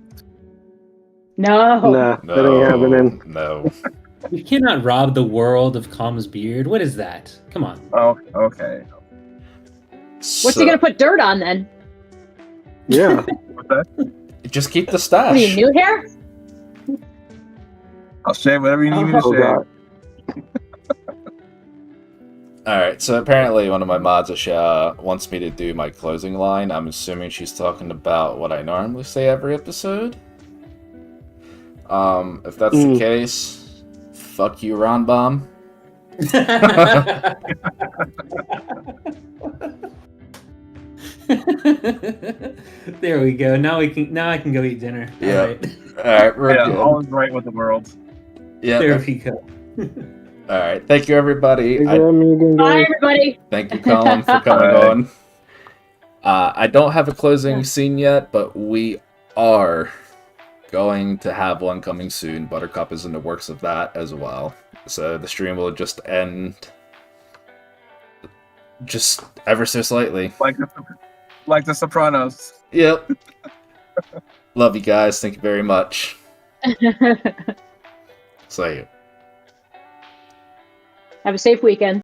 No. Nah, that ain't happening. No. You cannot rob the world of Calm's beard. What is that? Come on. Oh, okay. What's he gonna put dirt on then? Yeah. What's that? Just keep the What stash. are you, new hair? I'll shave whatever you need me to Oh, shave. God. Alright, so apparently one of my mods wants me to do my closing line. I'm assuming she's talking about what I normally say every episode. If that's the case, fuck you, Ron Bomb. There we go. Now I can go eat dinner. Yeah. All right. Alright, we're Yeah, good. all is right with the world. Yeah. There we go. Alright, thank you everybody. Thanks for having me again, Bye, guys. everybody. Thank you, Colin, for coming on. I don't have a closing scene yet, but we are going to have one coming soon. Buttercup is in the works of that as well. So the stream will just end just ever so slightly. Like the Sopranos. Yep. Love you guys. Thank you very much. See you. Have a safe weekend.